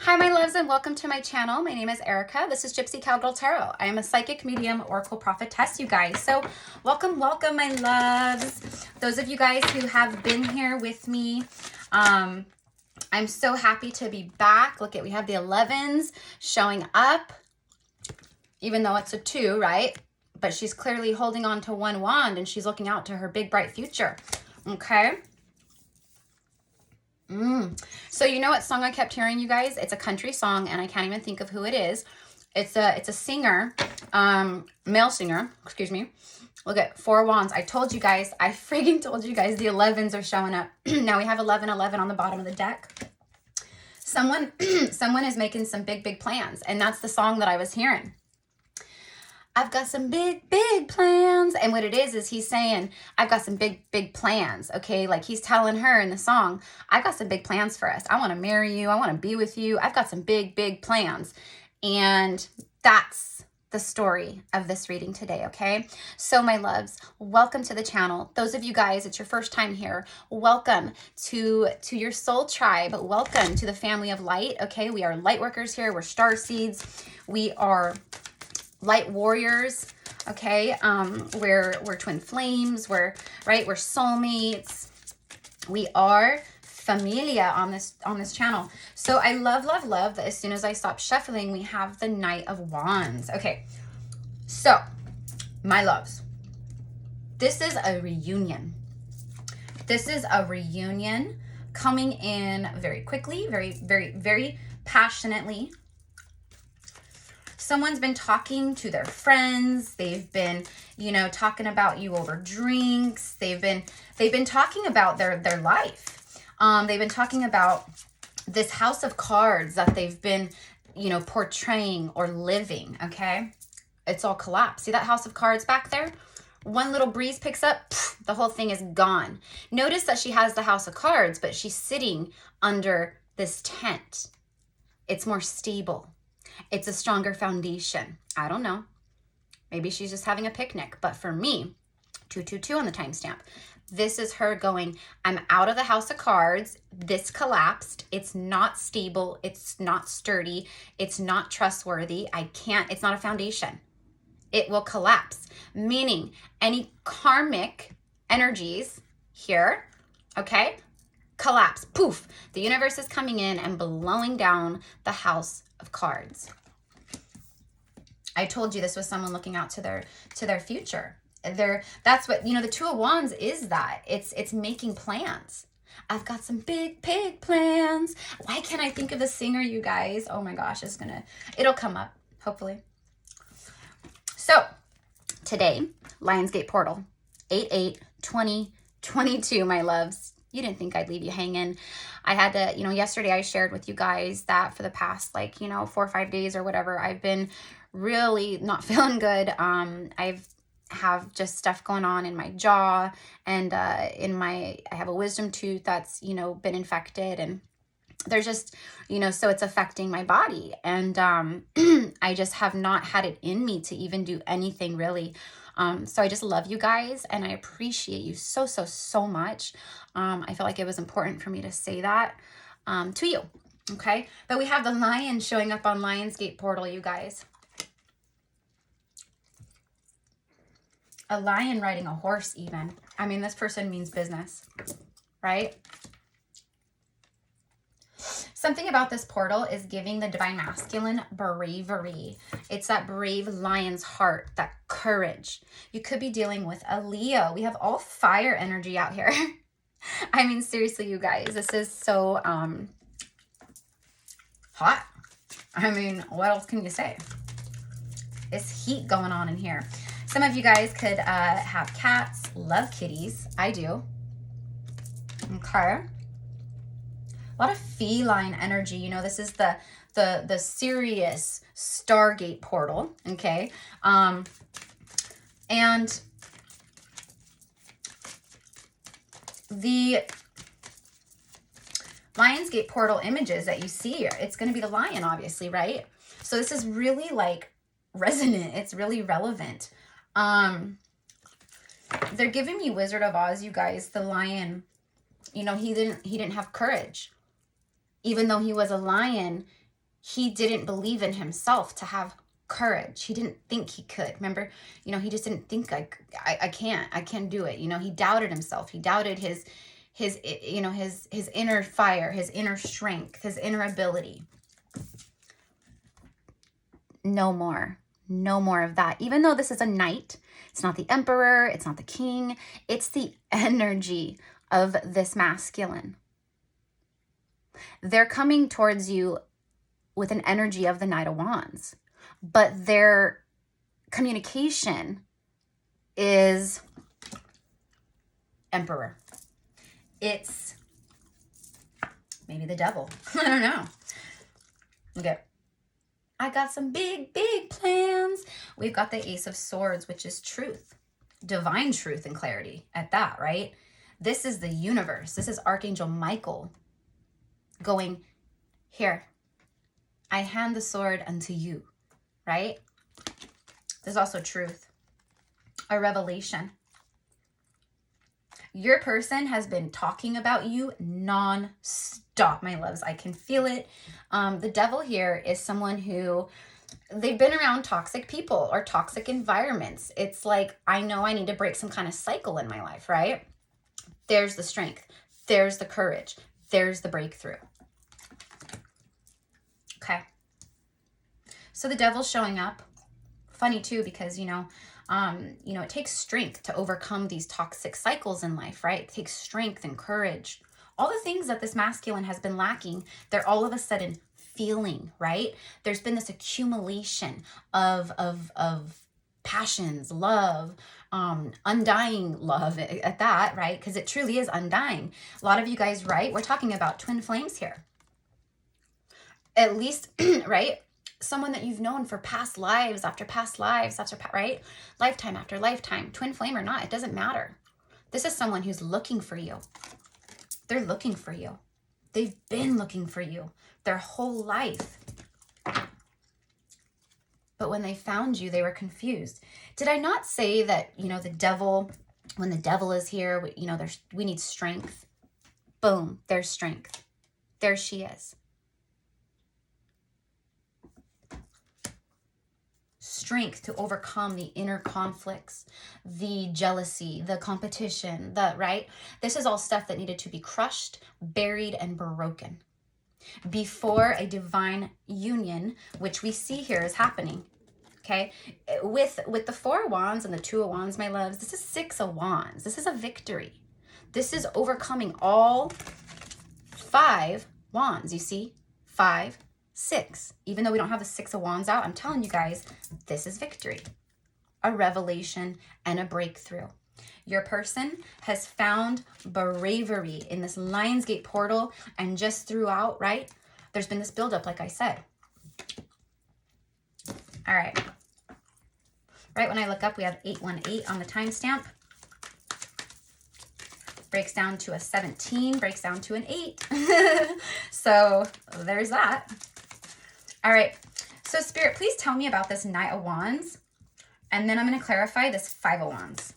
Hi, my loves, and welcome to my channel. My name is Erica. This is Gypsy Cowgirl Tarot. I am a psychic medium, oracle prophetess, you guys. So welcome, my loves. Those of you guys who have been here with me, I'm so happy to be back. Look at, we have the 11s showing up, even though it's a 2, right? But she's clearly holding on to one wand and she's looking out to her big, bright future. Okay. So you know what song I kept hearing, you guys? It's a country song and I can't even think of who it is. It's a singer, male singer, excuse me. Look at 4 wands. I told you guys, I freaking told you guys the 11s are showing up. Now we have 1111 on the bottom of the deck. Someone is making some big plans, and that's the song that I was hearing. I've got some big plans. And what it is he's saying, I've got some big plans. Okay. Like he's telling her in the song, I've got some big plans for us. I want to marry you. I want to be with you. I've got some big plans. And that's the story of this reading today. Okay. So my loves, welcome to the channel. Those of you guys, it's your first time here. Welcome to your soul tribe. Welcome to the family of light. Okay. We are light workers here. We're star seeds. We are light warriors, okay? We're twin flames, we're soulmates. We are familia on this channel. So I love that as soon as I stop shuffling, we have the Knight of Wands. Okay, so my loves, this is a reunion. This is a reunion coming in very quickly, very passionately. Someone's been talking to their friends. They've been, talking about you over drinks. They've been talking about their life. They've been talking about this house of cards that they've been, portraying or living, okay? It's all collapsed. See that house of cards back there? One little breeze picks up, the whole thing is gone. Notice that she has the house of cards, but she's sitting under this tent. It's more stable. It's a stronger foundation. I don't know. Maybe she's just having a picnic. But for me, 222 on the timestamp. This is her going, I'm out of the house of cards. This collapsed. It's not stable. It's not sturdy. It's not trustworthy. It's not a foundation. It will collapse. Meaning any karmic energies here, okay, collapse. Poof. The universe is coming in and blowing down the house of cards. I told you this was someone looking out to their future. That's what, the 2 of Wands is that. It's making plans. I've got some big plans. Why can't I think of the singer, you guys? Oh my gosh, it'll come up, hopefully. So today, Lionsgate Portal, 8/8/2022, my loves. You didn't think I'd leave you hanging. I had to, yesterday I shared with you guys that for the past 4 or 5 days or whatever, I've been really not feeling good. I have just stuff going on in my jaw and I have a wisdom tooth that's, been infected, and there's just, so it's affecting my body. And I just have not had it in me to even do anything really. So I just love you guys and I appreciate you so much. I felt like it was important for me to say that to you. Okay. But we have the lion showing up on Lionsgate Portal, you guys. A lion riding a horse even. I mean, this person means business, right? Something about this portal is giving the divine masculine bravery. It's that brave lion's heart, that courage. You could be dealing with a Leo. We have all fire energy out here. I mean, seriously, you guys, this is so hot. I mean, what else can you say? It's heat going on in here. Some of you guys could have cats, love kitties. I do. Okay. A lot of feline energy. This is the serious Stargate portal. Okay. And the Lionsgate portal images that you see here, it's going to be the lion, obviously, right? So this is really resonant. It's really relevant. They're giving me Wizard of Oz, you guys. The lion, he didn't have courage. Even though he was a lion, he didn't believe in himself to have courage. He didn't think he could. Remember, you know, he just didn't think I can't do it. You know, he doubted himself. He doubted his you know, his inner fire, his inner strength, his inner ability. No more. No more of that. Even though this is a knight, it's not the emperor, it's not the king, it's the energy of this masculine. They're coming towards you with an energy of the Knight of Wands, but their communication is Emperor. It's maybe the devil. I don't know. Okay. I got some big, big plans. We've got the Ace of Swords, which is truth. Divine truth and clarity at that, right? This is the universe. This is Archangel Michael going, here, I hand the sword unto you, right? There's also truth. A revelation. Your person has been talking about you non-stop, my loves. I can feel it. The devil here is someone who, they've been around toxic people or toxic environments. It's like, I know I need to break some kind of cycle in my life, right? There's the strength. There's the courage. There's the breakthrough. Okay. So the devil's showing up. Funny too, because, you know, it takes strength to overcome these toxic cycles in life, right? It takes strength and courage. All the things that this masculine has been lacking, they're all of a sudden feeling, right? There's been this accumulation of passions, love, undying love at that, right? Because it truly is undying. A lot of you guys, right? We're talking about twin flames here. At least, right? Someone that you've known for past lives after past lives, after, right? Lifetime after lifetime, twin flame or not, it doesn't matter. This is someone who's looking for you. They're looking for you. They've been looking for you their whole life. But when they found you, they were confused. Did I not say that, you know, the devil, when the devil is here, you know, we need strength. Boom, there's strength. There she is. Strength to overcome the inner conflicts, the jealousy, the competition, right? This is all stuff that needed to be crushed, buried, and broken before a divine union, which we see here is happening. Okay, with the 4 of Wands and the 2 of Wands, my loves, this is 6 of Wands. This is a victory. This is overcoming all 5 Wands. You see, 5, 6. Even though we don't have the 6 of Wands out, I'm telling you guys, this is victory, a revelation, and a breakthrough. Your person has found bravery in this Lionsgate portal, and just throughout, right? There's been this buildup, like I said. All right. Right when I look up, we have 818 on the timestamp. Breaks down to a 17, breaks down to an 8. So there's that. All right. So Spirit, please tell me about this Knight of Wands. And then I'm going to clarify this 5 of Wands.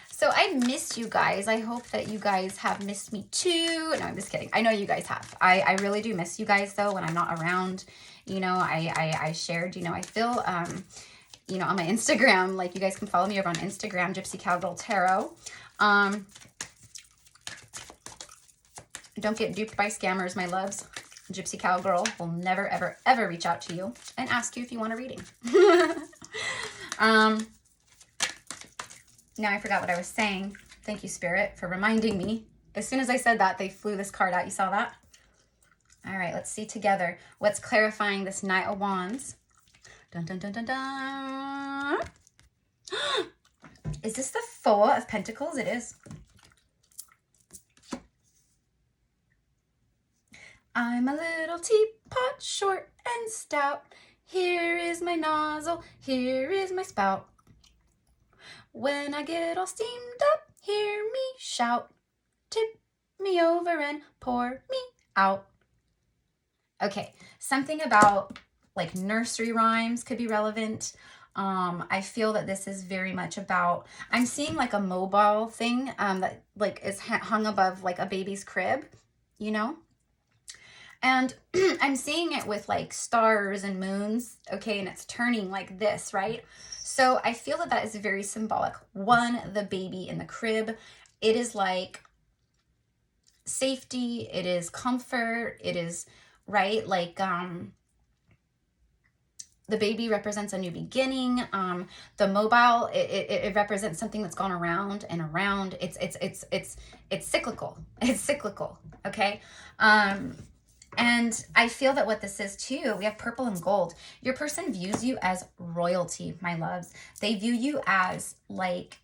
So I missed you guys. I hope that you guys have missed me too. No, I'm just kidding. I know you guys have. I really do miss you guys though when I'm not around. You know, I shared, you know, I feel, you know, on my Instagram, like you guys can follow me over on Instagram, Gypsy Cowgirl Tarot. Don't get duped by scammers, my loves. Gypsy Cowgirl will never, ever, ever reach out to you and ask you if you want a reading. Now I forgot what I was saying. Thank you, Spirit, for reminding me. As soon as I said that, they flew this card out. You saw that? All right, let's see together what's clarifying this Knight of Wands. Dun, dun, dun, dun, dun. Is this the 4 of Pentacles? It is. I'm a little teapot, short and stout. Here is my nozzle, here is my spout. When I get all steamed up, hear me shout. Tip me over and pour me out. Okay, something about like nursery rhymes could be relevant. I feel that this is very much about, I'm seeing like a mobile thing that like is hung above like a baby's crib, you know? And I'm seeing it with like stars and moons, okay, and it's turning like this, right? So I feel that that is very symbolic. One, the baby in the crib, it is like safety, it is comfort, it is, right, like the baby represents a new beginning. The mobile, it represents something that's gone around and around. It's cyclical. It's cyclical. Okay. And I feel that what this is too, we have purple and gold. Your person views you as royalty, my loves. They view you as like,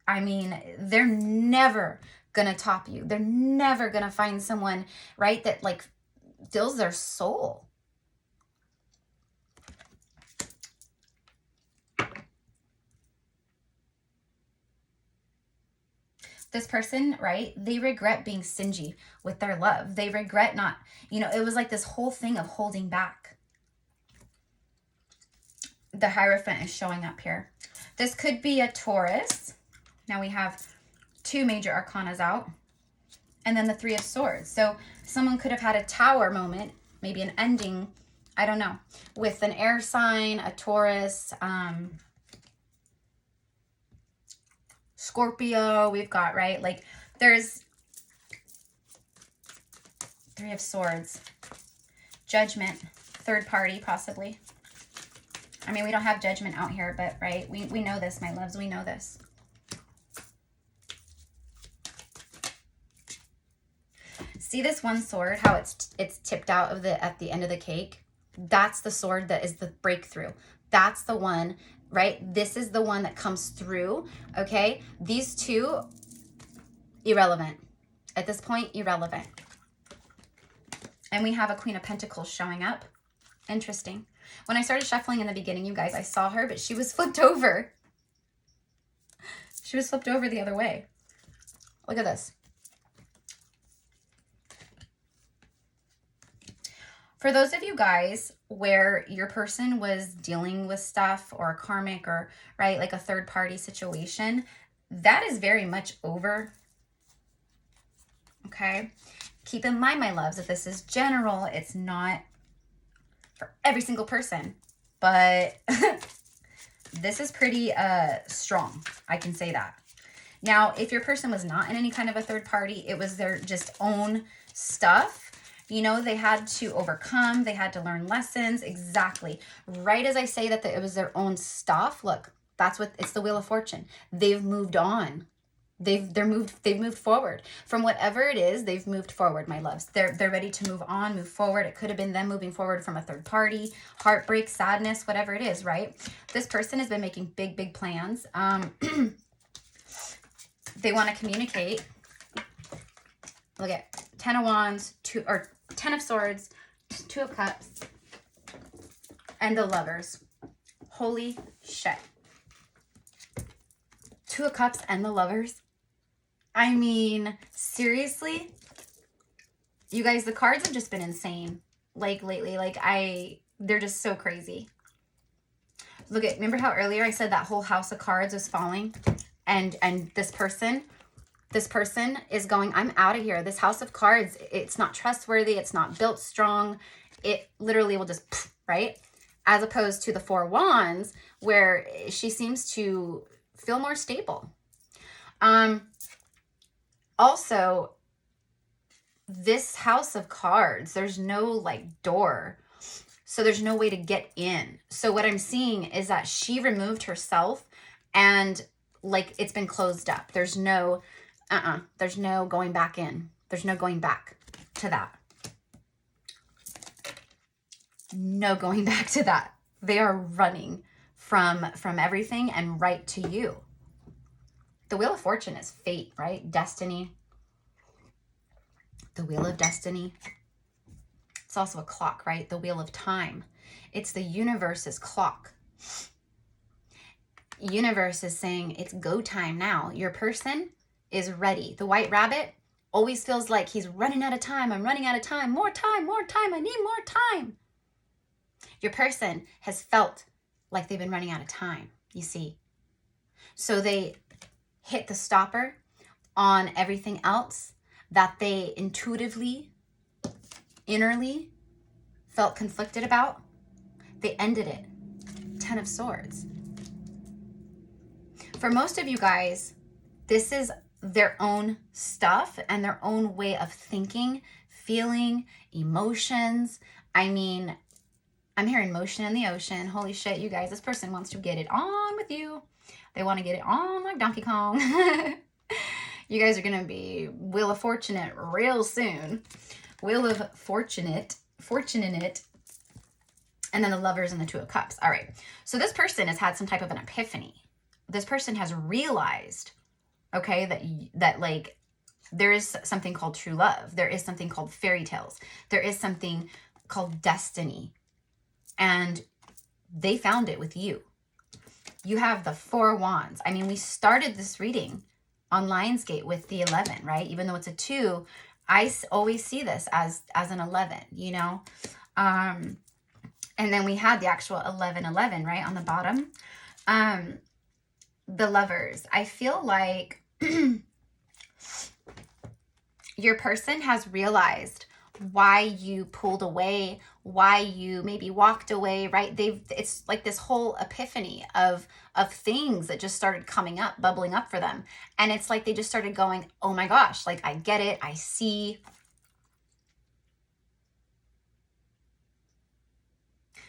I mean, they're never gonna top you. They're never gonna find someone, right, that like fills their soul. This person, right, they regret being stingy with their love. They regret not, you know, it was like this whole thing of holding back. The Hierophant is showing up here. This could be a Taurus. Now we have 2 major arcanas out. And then the 3 of Swords. So someone could have had a Tower moment, maybe an ending, I don't know, with an air sign, a Taurus, Scorpio, we've got, right? Like there's 3 of Swords, Judgment, third party possibly. I mean, we don't have Judgment out here, but right, we know this, my loves, we know this. See this one sword, how it's tipped out of at the end of the cake? That's the sword that is the breakthrough. That's the one, right? This is the one that comes through, okay? These 2, irrelevant. At this point, irrelevant. And we have a Queen of Pentacles showing up. Interesting. When I started shuffling in the beginning, you guys, I saw her, but she was flipped over. She was flipped over the other way. Look at this. For those of you guys where your person was dealing with stuff or karmic or, right, like a third party situation, that is very much over. Okay. Keep in mind, my loves, that this is general. It's not for every single person, but this is pretty strong. I can say that. Now, if your person was not in any kind of a third party, it was their just own stuff. You know, they had to overcome, they had to learn lessons. Exactly. Right as I say that it was their own stuff, look, that's what, it's the Wheel of Fortune. They've moved on. They've moved forward. From whatever it is, they've moved forward, my loves. They're ready to move on, move forward. It could have been them moving forward from a third party, heartbreak, sadness, whatever it is, right? This person has been making big, big plans. They want to communicate. Look at 10 of Wands, 10 of Swords, 2 of Cups, and the Lovers. Holy shit. 2 of Cups and the Lovers. I mean, seriously? You guys, the cards have just been insane. Like, lately. Like, they're just so crazy. Look at, remember how earlier I said that whole house of cards was falling? And this person is going, I'm out of here. This house of cards, it's not trustworthy. It's not built strong. It literally will just, right? As opposed to the 4 Wands, where she seems to feel more stable. Also, this house of cards, there's no like door. So there's no way to get in. So what I'm seeing is that she removed herself and like it's been closed up. There's no there's no going back in. There's no going back to that. No going back to that. They are running from everything and right to you. The Wheel of Fortune is fate, right? Destiny. The Wheel of Destiny. It's also a clock, right? The Wheel of Time. It's the universe's clock. Universe is saying it's go time now. Your person is ready. The White Rabbit always feels like he's running out of time. I'm running out of time. More time, more time. I need more time. Your person has felt like they've been running out of time, you see. So they hit the stopper on everything else that they intuitively innerly felt conflicted about, they ended it. 10 of Swords. For most of you guys, this is their own stuff and their own way of thinking, feeling, emotions. I mean, I'm hearing motion in the ocean. Holy shit, you guys, this person wants to get it on with you. They want to get it on like Donkey Kong. You guys are going to be Wheel of Fortunate real soon. Wheel of Fortunate in it. And then the Lovers and the Two of Cups. All right. So this person has had some type of an epiphany. This person has realized, okay, that like there is something called true love. There is something called fairy tales. There is something called destiny. And they found it with you. You have the 4 wands. I mean, we started this reading on Lionsgate with the 11, right? Even though it's a 2, I always see this as an 11, you know? And then we had the actual 11, right, on the bottom. The Lovers. I feel like your person has realized why you pulled away, why you maybe walked away, right? It's like this whole epiphany of things that just started coming up, bubbling up for them. And it's like they just started going, oh my gosh, like I get it, I see.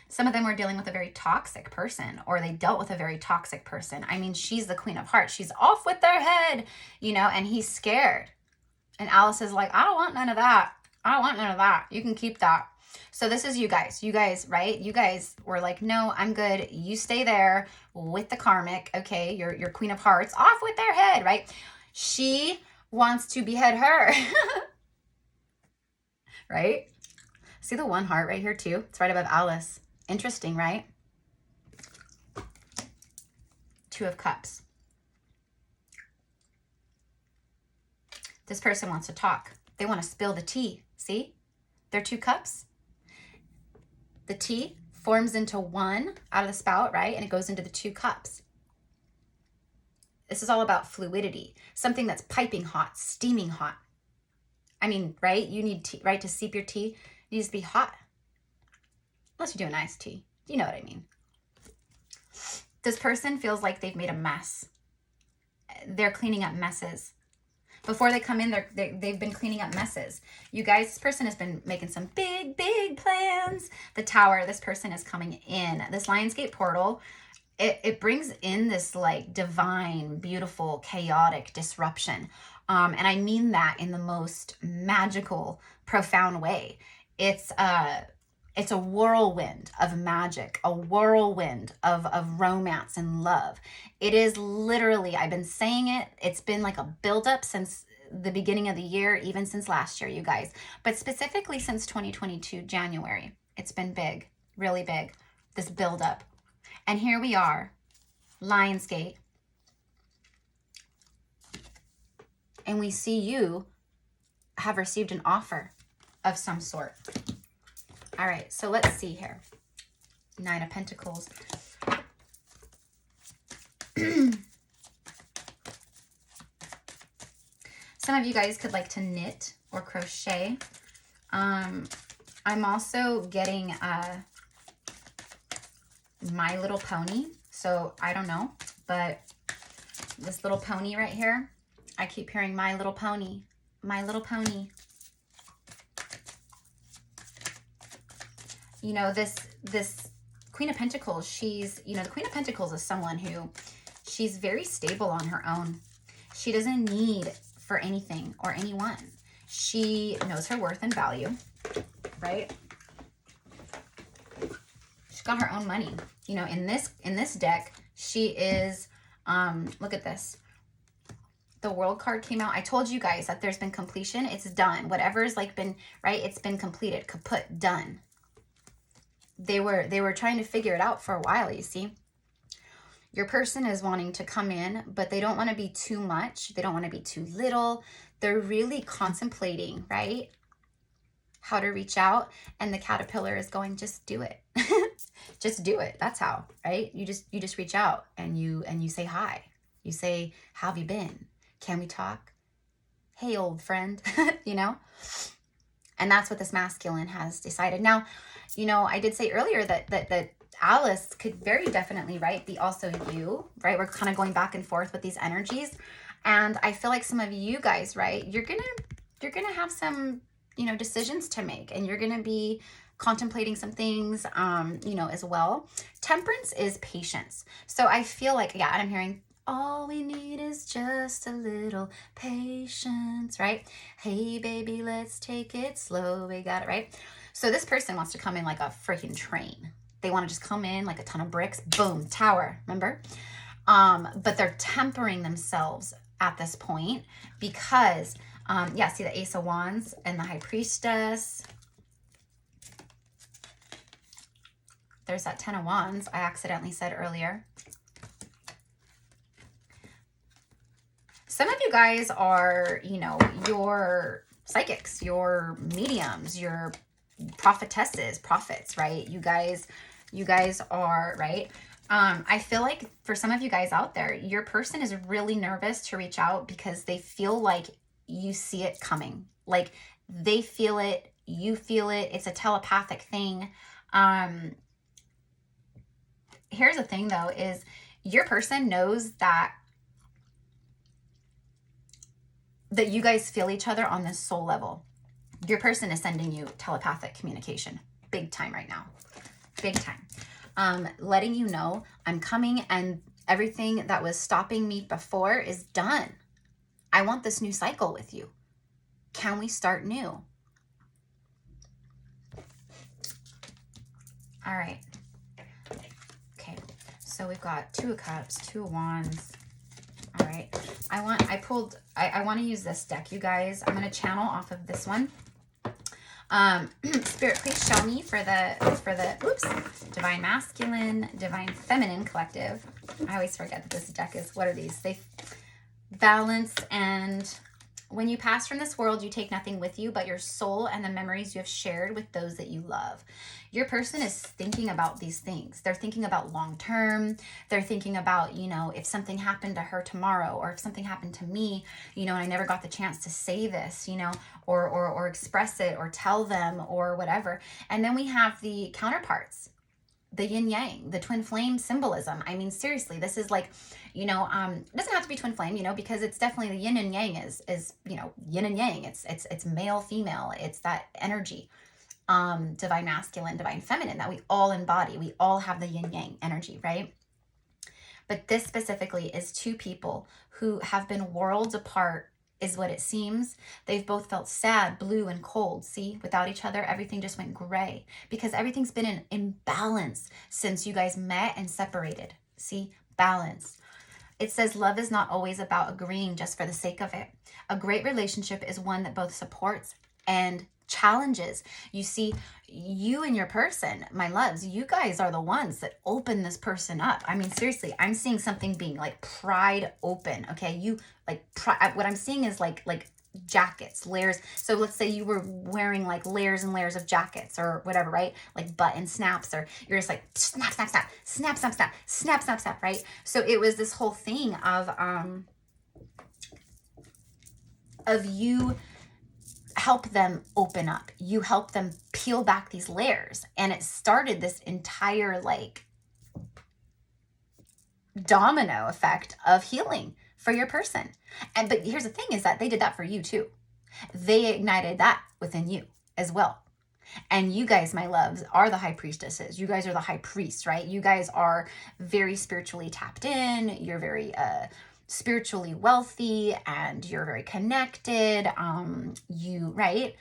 Some of them were dealing with a very toxic person, or they dealt with a very toxic person. I mean, she's the Queen of Hearts. She's off with their head, you know, and he's scared. And Alice is like, I don't want none of that. I don't want none of that. You can keep that. So this is you guys. You guys, right? You guys were like, no, I'm good. You stay there with the karmic. Okay, your Queen of Hearts off with their head, right? She wants to behead her. Right? See the 1 heart right here too? It's right above Alice. Interesting, right? 2 of Cups. This person wants to talk. They want to spill the tea. See? They're 2 cups. The tea forms into 1 out of the spout, right? And it goes into the 2 cups. This is all about fluidity. Something that's piping hot, steaming hot. I mean, right? You need tea, right? To steep your tea, it needs to be hot. Unless you do an iced tea. You know what I mean. This person feels like they've made a mess. They're cleaning up messes. Before they come in, they've been cleaning up messes. You guys, this person has been making some big, big plans. The Tower, this person is coming in. This Lionsgate portal, it brings in this like divine, beautiful, chaotic disruption. And I mean that in the most magical, profound way. It's a whirlwind of magic, a whirlwind of romance and love. It is literally, I've been saying it, it's been like a buildup since the beginning of the year, even since last year, you guys. But specifically since 2022, January, it's been big, really big, this buildup. And here we are, Lionsgate. And we see you have received an offer of some sort. All right, so let's see here. 9 of Pentacles. Some of you guys could like to knit or crochet. I'm also getting My Little Pony. So I don't know, but this little pony right here, I keep hearing My Little Pony, My Little Pony. You know, this Queen of Pentacles, she's, you know, the Queen of Pentacles is someone who, she's very stable on her own. She doesn't need for anything or anyone. She knows her worth and value, right? She's got her own money. You know, in this deck, she is, look at this. The World card came out. I told you guys that there's been completion. It's done. Whatever's like been, right? It's been completed, kaput, done. They were trying to figure it out for a while, you see. Your person is wanting to come in, but they don't want to be too much. They don't want to be too little. They're really contemplating, right? How to reach out. And the caterpillar is going, just do it. Just do it. That's how, right? You just reach out and you say hi. You say, how have you been? Can we talk? Hey, old friend, you know? And that's what this masculine has decided. Now, you know, I did say earlier that Alice could very definitely, right, be also you, right? We're kind of going back and forth with these energies. And I feel like some of you guys, right, you're gonna have some, you know, decisions to make, and you're gonna be contemplating some things, you know, as well. Temperance is patience. So I feel like, yeah, I'm hearing, all we need is just a little patience, right? Hey, baby, let's take it slow. We got it, right? So this person wants to come in like a freaking train. They want to just come in like a ton of bricks. Boom, tower, remember? But they're tempering themselves at this point because, yeah, see the Ace of Wands and the High Priestess. There's that 10 of Wands I accidentally said earlier. Some of you guys are, you know, your psychics, your mediums, your prophetesses, prophets, right? You guys are, right? I feel like for some of you guys out there, your person is really nervous to reach out because they feel like you see it coming. Like they feel it, you feel it. It's a telepathic thing. Here's the thing though, is your person knows that you guys feel each other on this soul level. Your person is sending you telepathic communication big time right now. Big time. Letting you know I'm coming and everything that was stopping me before is done. I want this new cycle with you. Can we start new? All right. Okay. So we've got 2 of Cups, 2 of Wands. All right. I want to use this deck, you guys. I'm going to channel off of this one. Spirit, please show me for the oops, Divine Masculine, Divine Feminine Collective. I always forget that this deck is, what are these? They balance, and when you pass from this world, you take nothing with you but your soul and the memories you have shared with those that you love. Your person is thinking about these things. They're thinking about long term. They're thinking about, you know, if something happened to her tomorrow, or if something happened to me, you know, and I never got the chance to say this, you know, or express it or tell them or whatever. And then we have the counterparts, the yin yang, the twin flame symbolism. I mean, seriously, this is like, you know, it doesn't have to be twin flame, you know, because it's definitely the yin and yang is, you know, yin and yang. It's male, female. It's that energy. Divine masculine, divine feminine that we all embody. We all have the yin yang energy, right? But this specifically is 2 people who have been worlds apart, is what it seems. They've both felt sad, blue, and cold. See, without each other, everything just went gray because everything's been in imbalance since you guys met and separated. See, balance. It says love is not always about agreeing just for the sake of it. A great relationship is one that both supports and challenges. You see, you and your person, my loves, you guys are the ones that open this person up. I mean, seriously, I'm seeing something being like pried open. Okay, you like what I'm seeing is like jackets, layers. So let's say you were wearing like layers and layers of jackets or whatever, right? Like button snaps, or you're just like snap, snap, snap, snap, snap, snap, snap, snap, snap, right? So it was this whole thing of you help them open up. You help them peel back these layers. And it started this entire like domino effect of healing for your person. But here's the thing, is that they did that for you too. They ignited that within you as well. And you guys, my loves, are the high priestesses. You guys are the high priests, right? You guys are very spiritually tapped in. You're very spiritually wealthy, and you're very connected. Right?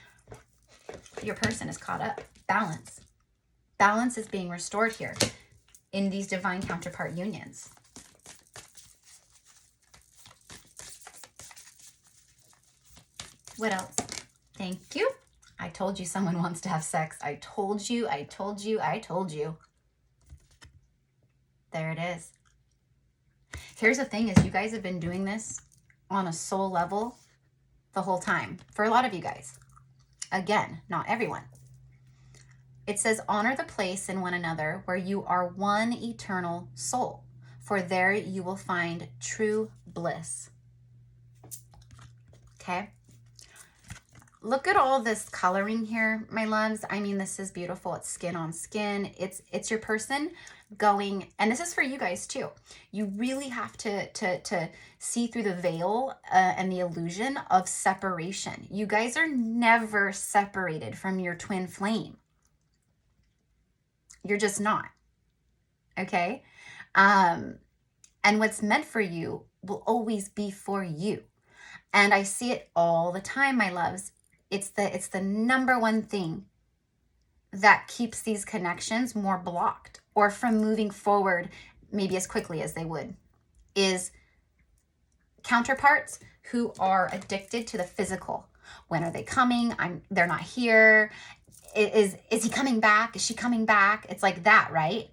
Your person is caught up. Balance. Balance is being restored here in these divine counterpart unions. What else? Thank you. I told you someone wants to have sex. I told you, I told you, I told you. There it is. Here's the thing, is you guys have been doing this on a soul level the whole time. For a lot of you guys. Again, not everyone. It says, honor the place in one another where you are one eternal soul, for there you will find true bliss. Okay? Look at all this coloring here, my loves. I mean, this is beautiful. It's skin on skin. It's your person going, and this is for you guys too. You really have to see through the veil and the illusion of separation. You guys are never separated from your twin flame. You're just not. Okay? And what's meant for you will always be for you. And I see it all the time, my loves. It's the number one thing that keeps these connections more blocked or from moving forward maybe as quickly as they would, is counterparts who are addicted to the physical. When are they coming? They're not here. Is he coming back? Is she coming back? It's like that, right?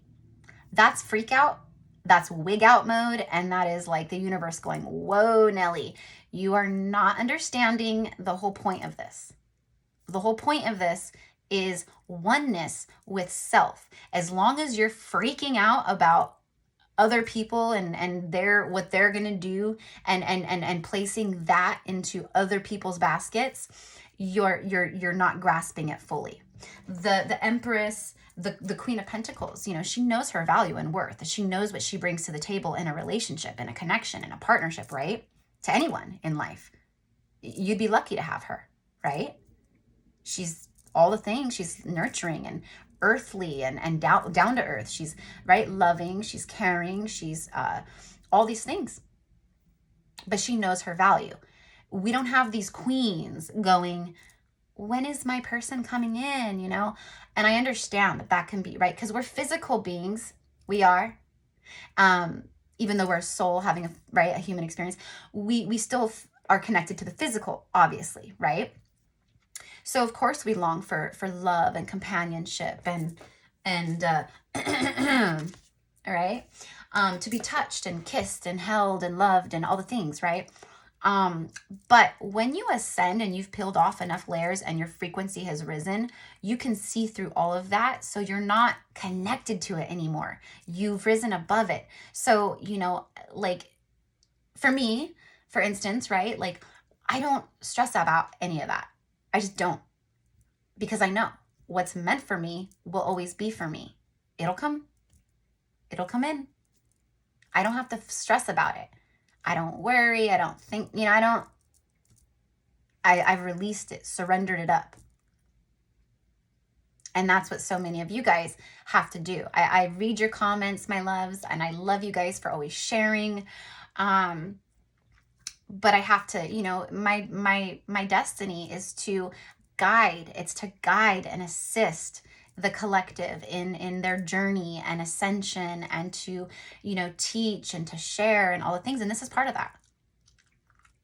That's freak out. That's wig out mode. And that is like the universe going, whoa, Nelly, you are not understanding the whole point of this. The whole point of this is oneness with self. As long as you're freaking out about other people and what they're gonna do and placing that into other people's baskets, you're not grasping it fully. The Empress, the Queen of Pentacles, you know, she knows her value and worth. She knows what she brings to the table in a relationship, in a connection, in a partnership, right? To anyone in life. You'd be lucky to have her, right? She's all the things. She's nurturing and earthly and down to earth. She's, right, loving. She's caring. She's all these things. But she knows her value. We don't have these queens going, when is my person coming in, you know? And I understand that can be, right? Because we're physical beings. We are. Even though we're a soul having a human experience, we still are connected to the physical, obviously, right? So of course we long for love and companionship and all right, to be touched and kissed and held and loved and all the things, right? But when you ascend and you've peeled off enough layers and your frequency has risen, you can see through all of that. So you're not connected to it anymore. You've risen above it. So, you know, like for me, for instance, right? Like I don't stress about any of that. I just don't, because I know what's meant for me will always be for me. It'll come in. I don't have to stress about it. I don't worry. I don't think, you know, I've released it, surrendered it up. And that's what so many of you guys have to do. I read your comments, my loves, and I love you guys for always sharing. But I have to, you know, my destiny is to guide. It's to guide and assist the collective in their journey and ascension, and to, you know, teach and to share and all the things. And this is part of that.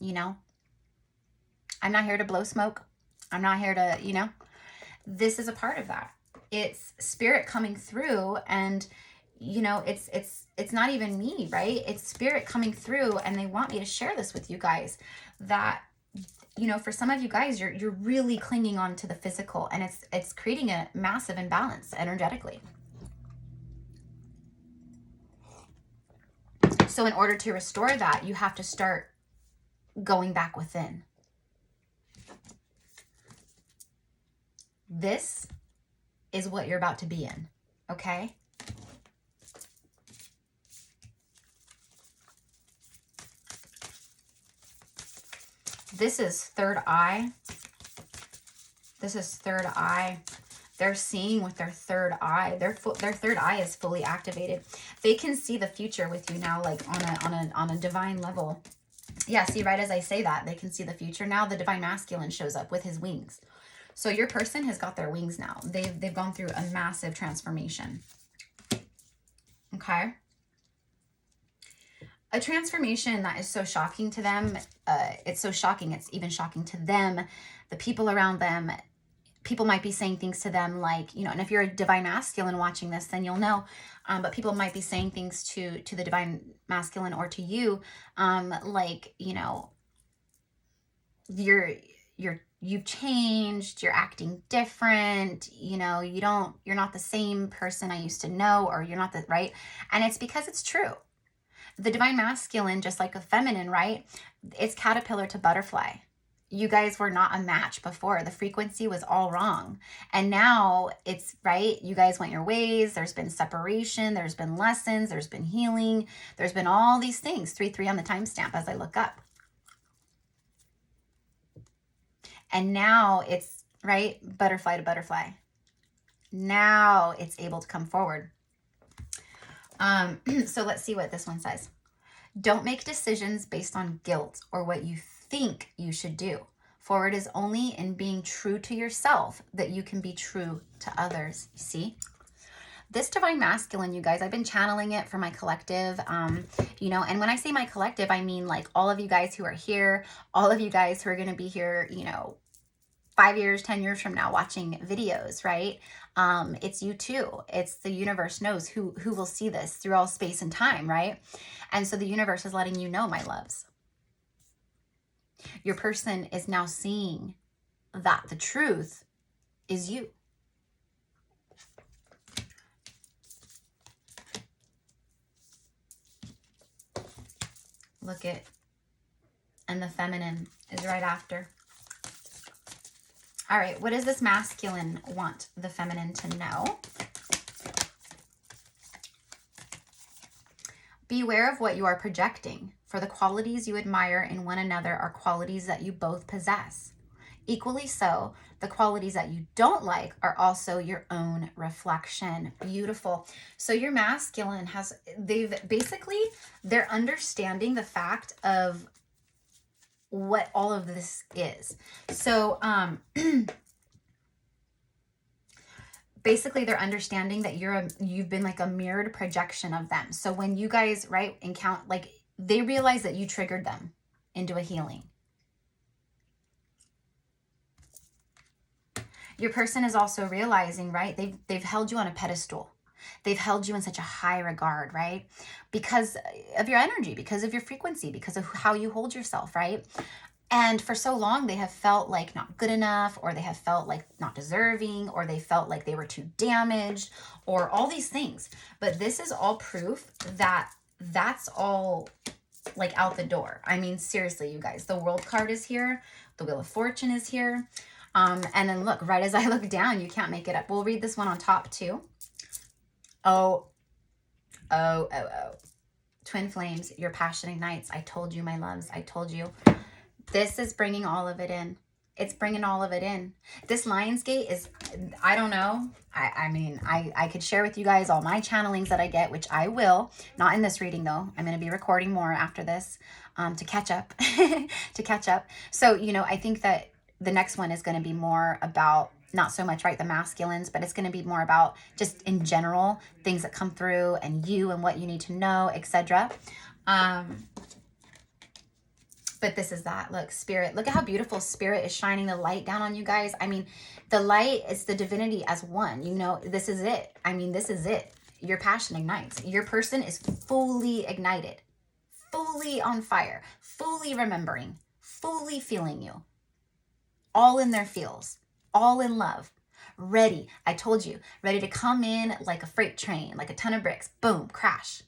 You know, I'm not here to blow smoke. I'm not here to, you know, this is a part of that. It's spirit coming through, and you know, it's not even me, right? It's spirit coming through, and they want me to share this with you guys, that, you know, for some of you guys, you're really clinging on to the physical, and it's creating a massive imbalance energetically. So in order to restore that, you have to start going back within. This is what you're about to be in, okay? This is third eye. This is third eye. They're seeing with their third eye. Their third eye is fully activated. They can see the future with you now, like on a divine level. Yeah, see, right as I say that, they can see the future. Now the divine masculine shows up with his wings. So your person has got their wings now. They've gone through a massive transformation. Okay? A transformation that is so shocking to them. It's so shocking. It's even shocking to them, the people around them. People might be saying things to them like, you know, and if you're a divine masculine watching this, then you'll know. But people might be saying things to the divine masculine or to you, like, you know, you've changed, you're acting different, you know, you're not the same person I used to know, or you're not the right. And it's because it's true. The divine masculine, just like a feminine, right? It's caterpillar to butterfly. you guys were not a match before. The frequency was all wrong. And now it's right. You guys went your ways. There's been separation. There's been lessons. There's been healing. There's been all these things. 3-3 on the timestamp as I look up. And now it's right. Butterfly to butterfly. Now it's able to come forward. So let's see what this one says. Don't make decisions based on guilt or what you think you should do, for it is only in being true to yourself that you can be true to others. See? This divine masculine, you guys, I've been channeling it for my collective, you know, and when I say my collective, I mean like all of you guys who are here, all of you guys who are going to be here, you know, 5 years, 10 years from now watching videos, right? It's you too. It's the universe knows who will see this through all space and time, right? And so the universe is letting you know, my loves. Your person is now seeing that the truth is you. Look at, and the feminine is right after. All right, what does this masculine want the feminine to know? Beware of what you are projecting, for the qualities you admire in one another are qualities that you both possess. Equally so, the qualities that you don't like are also your own reflection. Beautiful. So your masculine has, they're understanding the fact of what all of this is. So basically they're understanding that you've been like a mirrored projection of them. So when you guys, right, encounter, like they realize that you triggered them into a healing. Your person is also realizing, right, they've held you on a pedestal. They've held you in such a high regard, right? Because of your energy, because of your frequency, because of how you hold yourself, right? And for so long, they have felt like not good enough, or they have felt like not deserving, or they felt like they were too damaged, or all these things. But this is all proof that that's all like out the door. I mean, seriously, you guys, the World card is here. The Wheel of Fortune is here. And then look, right as I look down, you can't make it up. We'll read this one on top too. Oh. Twin flames, your passion ignites. I told you, my loves. I told you. This is bringing all of it in. It's bringing all of it in. This Lionsgate is, I don't know. I mean, I could share with you guys all my channelings that I get, which I will. Not in this reading, though. I'm going to be recording more after this to catch up. To catch up. So, you know, I think that the next one is going to be more about, not so much, right, the masculines, but it's going to be more about just in general, things that come through and you and what you need to know, etc. But this is that. Look, Spirit. Look at how beautiful Spirit is shining the light down on you guys. I mean, the light is the divinity as one. You know, this is it. I mean, this is it. Your passion ignites. Your person is fully ignited, fully on fire, fully remembering, fully feeling you. All in their feels, all in love. Ready. I told you. Ready to come in like a freight train, like a ton of bricks. Boom. Crash.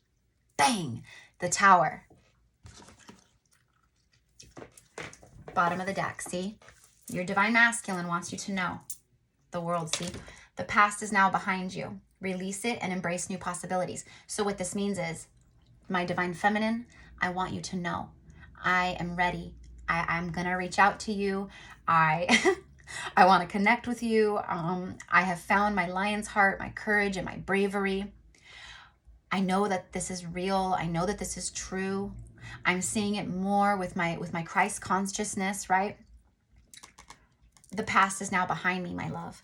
Bang. The Tower. Bottom of the deck, see? Your divine masculine wants you to know the world, see? The past is now behind you. Release it and embrace new possibilities. So what this means is, my divine feminine, I want you to know I am ready. I'm going to reach out to you. I want to connect with you. I have found my lion's heart, my courage, and my bravery. I know that this is real. I know that this is true. I'm seeing it more with my Christ consciousness, right? The past is now behind me, my love.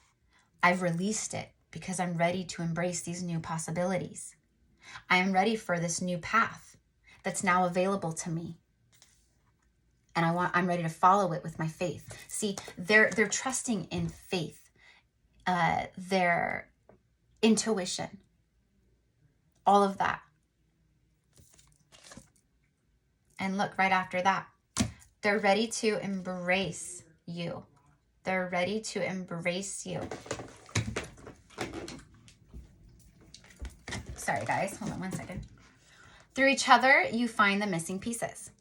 I've released it because I'm ready to embrace these new possibilities. I am ready for this new path that's now available to me. And I'm ready to follow it with my faith. See, they're trusting in faith, their intuition, all of that. And look, right after that, they're ready to embrace you. They're ready to embrace you. Sorry, guys. Hold on one second. Through each other, you find the missing pieces.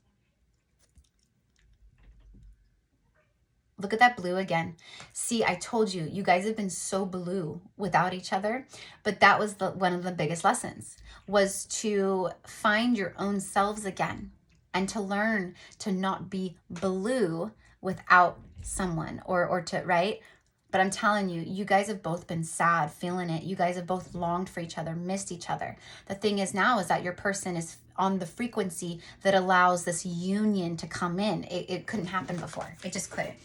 Look at that blue again. See, I told you, you guys have been so blue without each other, but that was one of the biggest lessons, was to find your own selves again and to learn to not be blue without someone or to, right? But I'm telling you, you guys have both been sad, feeling it. You guys have both longed for each other, missed each other. The thing is now is that your person is on the frequency that allows this union to come in. It couldn't happen before. It just couldn't.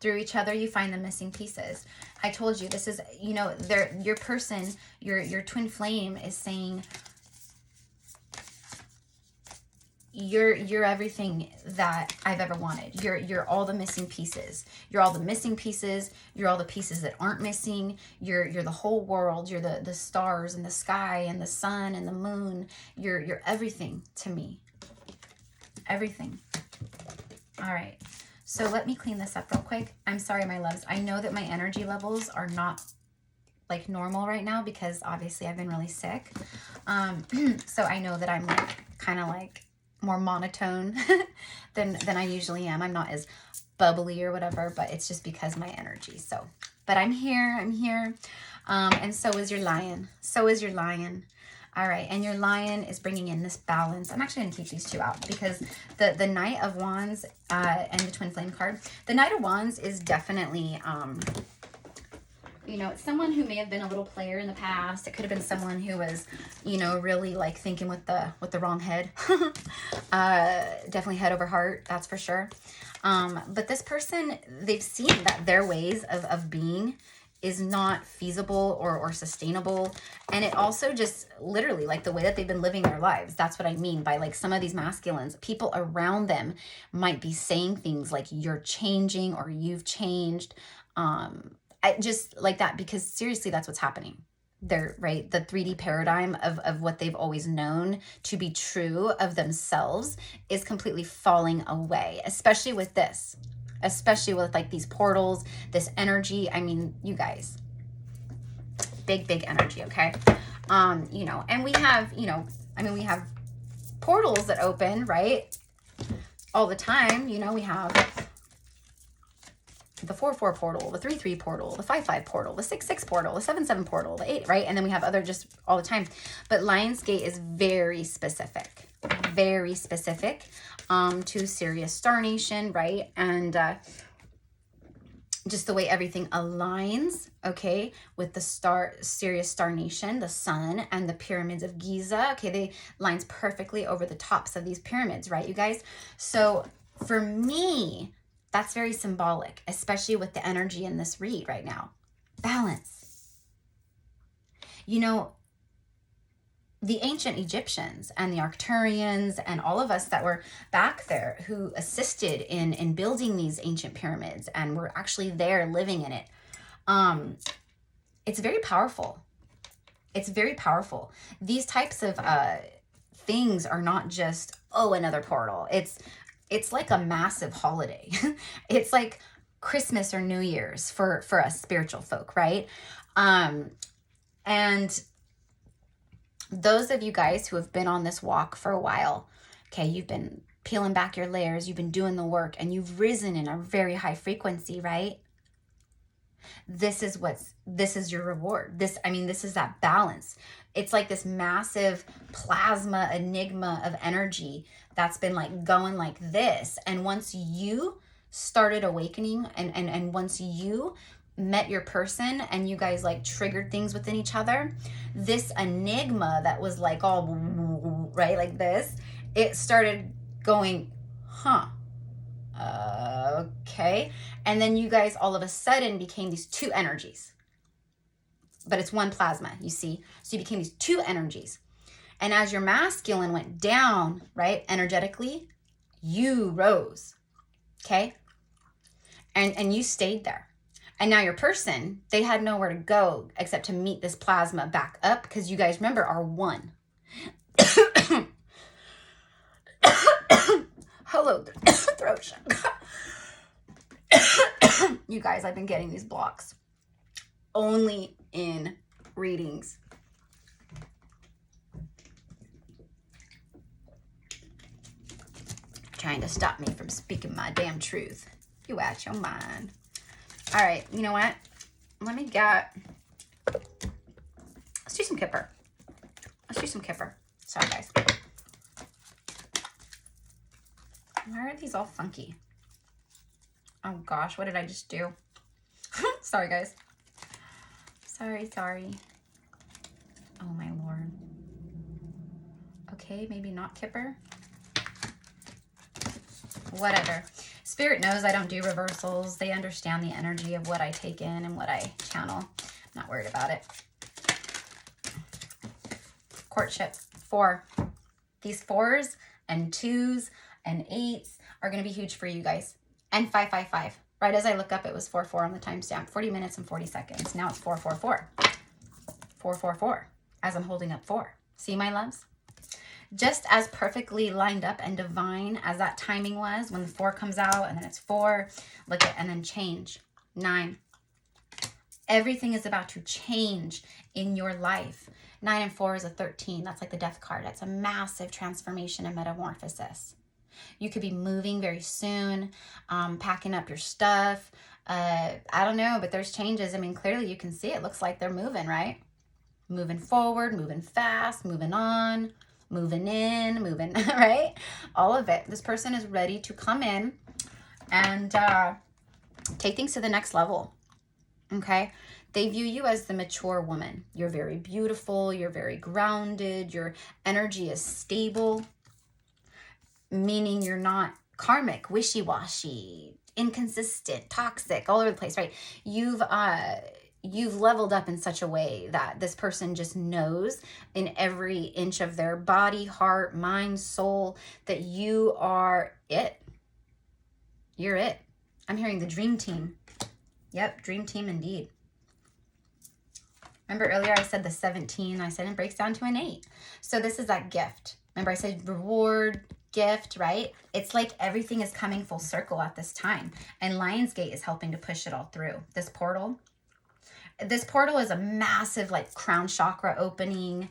Through each other, you find the missing pieces. I told you, this is, you know, your person, your twin flame is saying, you're everything that I've ever wanted. You're all the missing pieces. You're all the missing pieces. You're all the pieces that aren't missing. You're the whole world. You're the stars and the sky and the sun and the moon. You're everything to me. Everything. All right. So let me clean this up real quick. I'm sorry, my loves. I know that my energy levels are not like normal right now because obviously I've been really sick. So I know that I'm like kind of like more monotone than I usually am. I'm not as bubbly or whatever, but it's just because my energy. So, but I'm here. And so is your lion. So is your lion. All right, and your lion is bringing in this balance. I'm actually going to keep these two out because the Knight of Wands and the Twin Flame card. The Knight of Wands is definitely, you know, it's someone who may have been a little player in the past. It could have been someone who was, you know, really like thinking with the wrong head. Definitely head over heart, that's for sure. But this person, they've seen that their ways of being is not feasible or sustainable. And it also just literally like the way that they've been living their lives. That's what I mean by like some of these masculines, people around them might be saying things like you're changing or you've changed. I just like that because seriously, that's what's happening. They're right. The 3D paradigm of what they've always known to be true of themselves is completely falling away, especially with this. Especially with like these portals, this energy. I mean, you guys, big energy, okay? You know, and we have, you know, I mean, we have portals that open, right? All the time, you know, we have the 4-4 portal, the 3-3 portal, the 5-5 portal, the 6-6 portal, the 7-7 portal, the 8, right? And then we have other just all the time. But Lionsgate is very specific to Sirius Star Nation, right? And just the way everything aligns, okay, with the Sirius Star Nation, the sun, and the pyramids of Giza. Okay, they lines perfectly over the tops of these pyramids, right, you guys? So for me, that's very symbolic, especially with the energy in this read right now. Balance. You know, the ancient Egyptians and the Arcturians and all of us that were back there who assisted in building these ancient pyramids and were actually there living in it. It's very powerful. It's very powerful. These types of things are not just, oh, another portal. It's like a massive holiday. It's like Christmas or New Year's for us spiritual folk, right? And those of you guys who have been on this walk for a while, okay, you've been peeling back your layers, you've been doing the work, and you've risen in a very high frequency, right? This is your reward. This is that balance. It's like this massive plasma enigma of energy that's been like going like this. And once you started awakening and once you met your person and you guys like triggered things within each other, this enigma that was like all right like this, it started going, okay. And then you guys all of a sudden became these two energies, but it's one plasma, you see? So you became these two energies. And as your masculine went down, right, energetically, you rose, okay? And you stayed there. And now your person, they had nowhere to go except to meet this plasma back up because you guys, remember, are one. Hello, throat. You guys, I've been getting these blocks only in readings. Trying to stop me from speaking my damn truth. You out your mind. All right, you know what? Let me get... Let's do some Kipper. Let's do some Kipper. Sorry, guys. Why are these all funky? Oh, gosh. What did I just do? Sorry, guys. Sorry. Oh, my Lord. Okay, maybe not Kipper. Whatever. Spirit knows I don't do reversals. They understand the energy of what I take in and what I channel. I'm not worried about it. Courtship. 4. These 4s and 2s and 8s are going to be huge for you guys. And 555. Right as I look up, it was 44 on the timestamp. 40 minutes and 40 seconds. Now it's 444. 444. As I'm holding up 4. See, my loves? Just as perfectly lined up and divine as that timing was when the 4 comes out and then it's 4. Look at, and then change. 9. Everything is about to change in your life. 9 and 4 is a 13. That's like the death card. That's a massive transformation and metamorphosis. You could be moving very soon, packing up your stuff. I don't know, but there's changes. I mean, clearly you can see it looks like they're moving, right? Moving forward, moving fast, moving on, moving in, moving, right? All of it. This person is ready to come in and take things to the next level, okay? They view you as the mature woman. You're very beautiful. You're very grounded. Your energy is stable, meaning you're not karmic, wishy-washy, inconsistent, toxic, all over the place, right? You've leveled up in such a way that this person just knows in every inch of their body, heart, mind, soul that you are it. You're it. I'm hearing the dream team. Yep, dream team indeed. Remember earlier I said the 17, I said it breaks down to an 8. So this is that gift. Remember I said reward, gift, right? It's like everything is coming full circle at this time. And Lionsgate is helping to push it all through. This portal is a massive like crown chakra opening.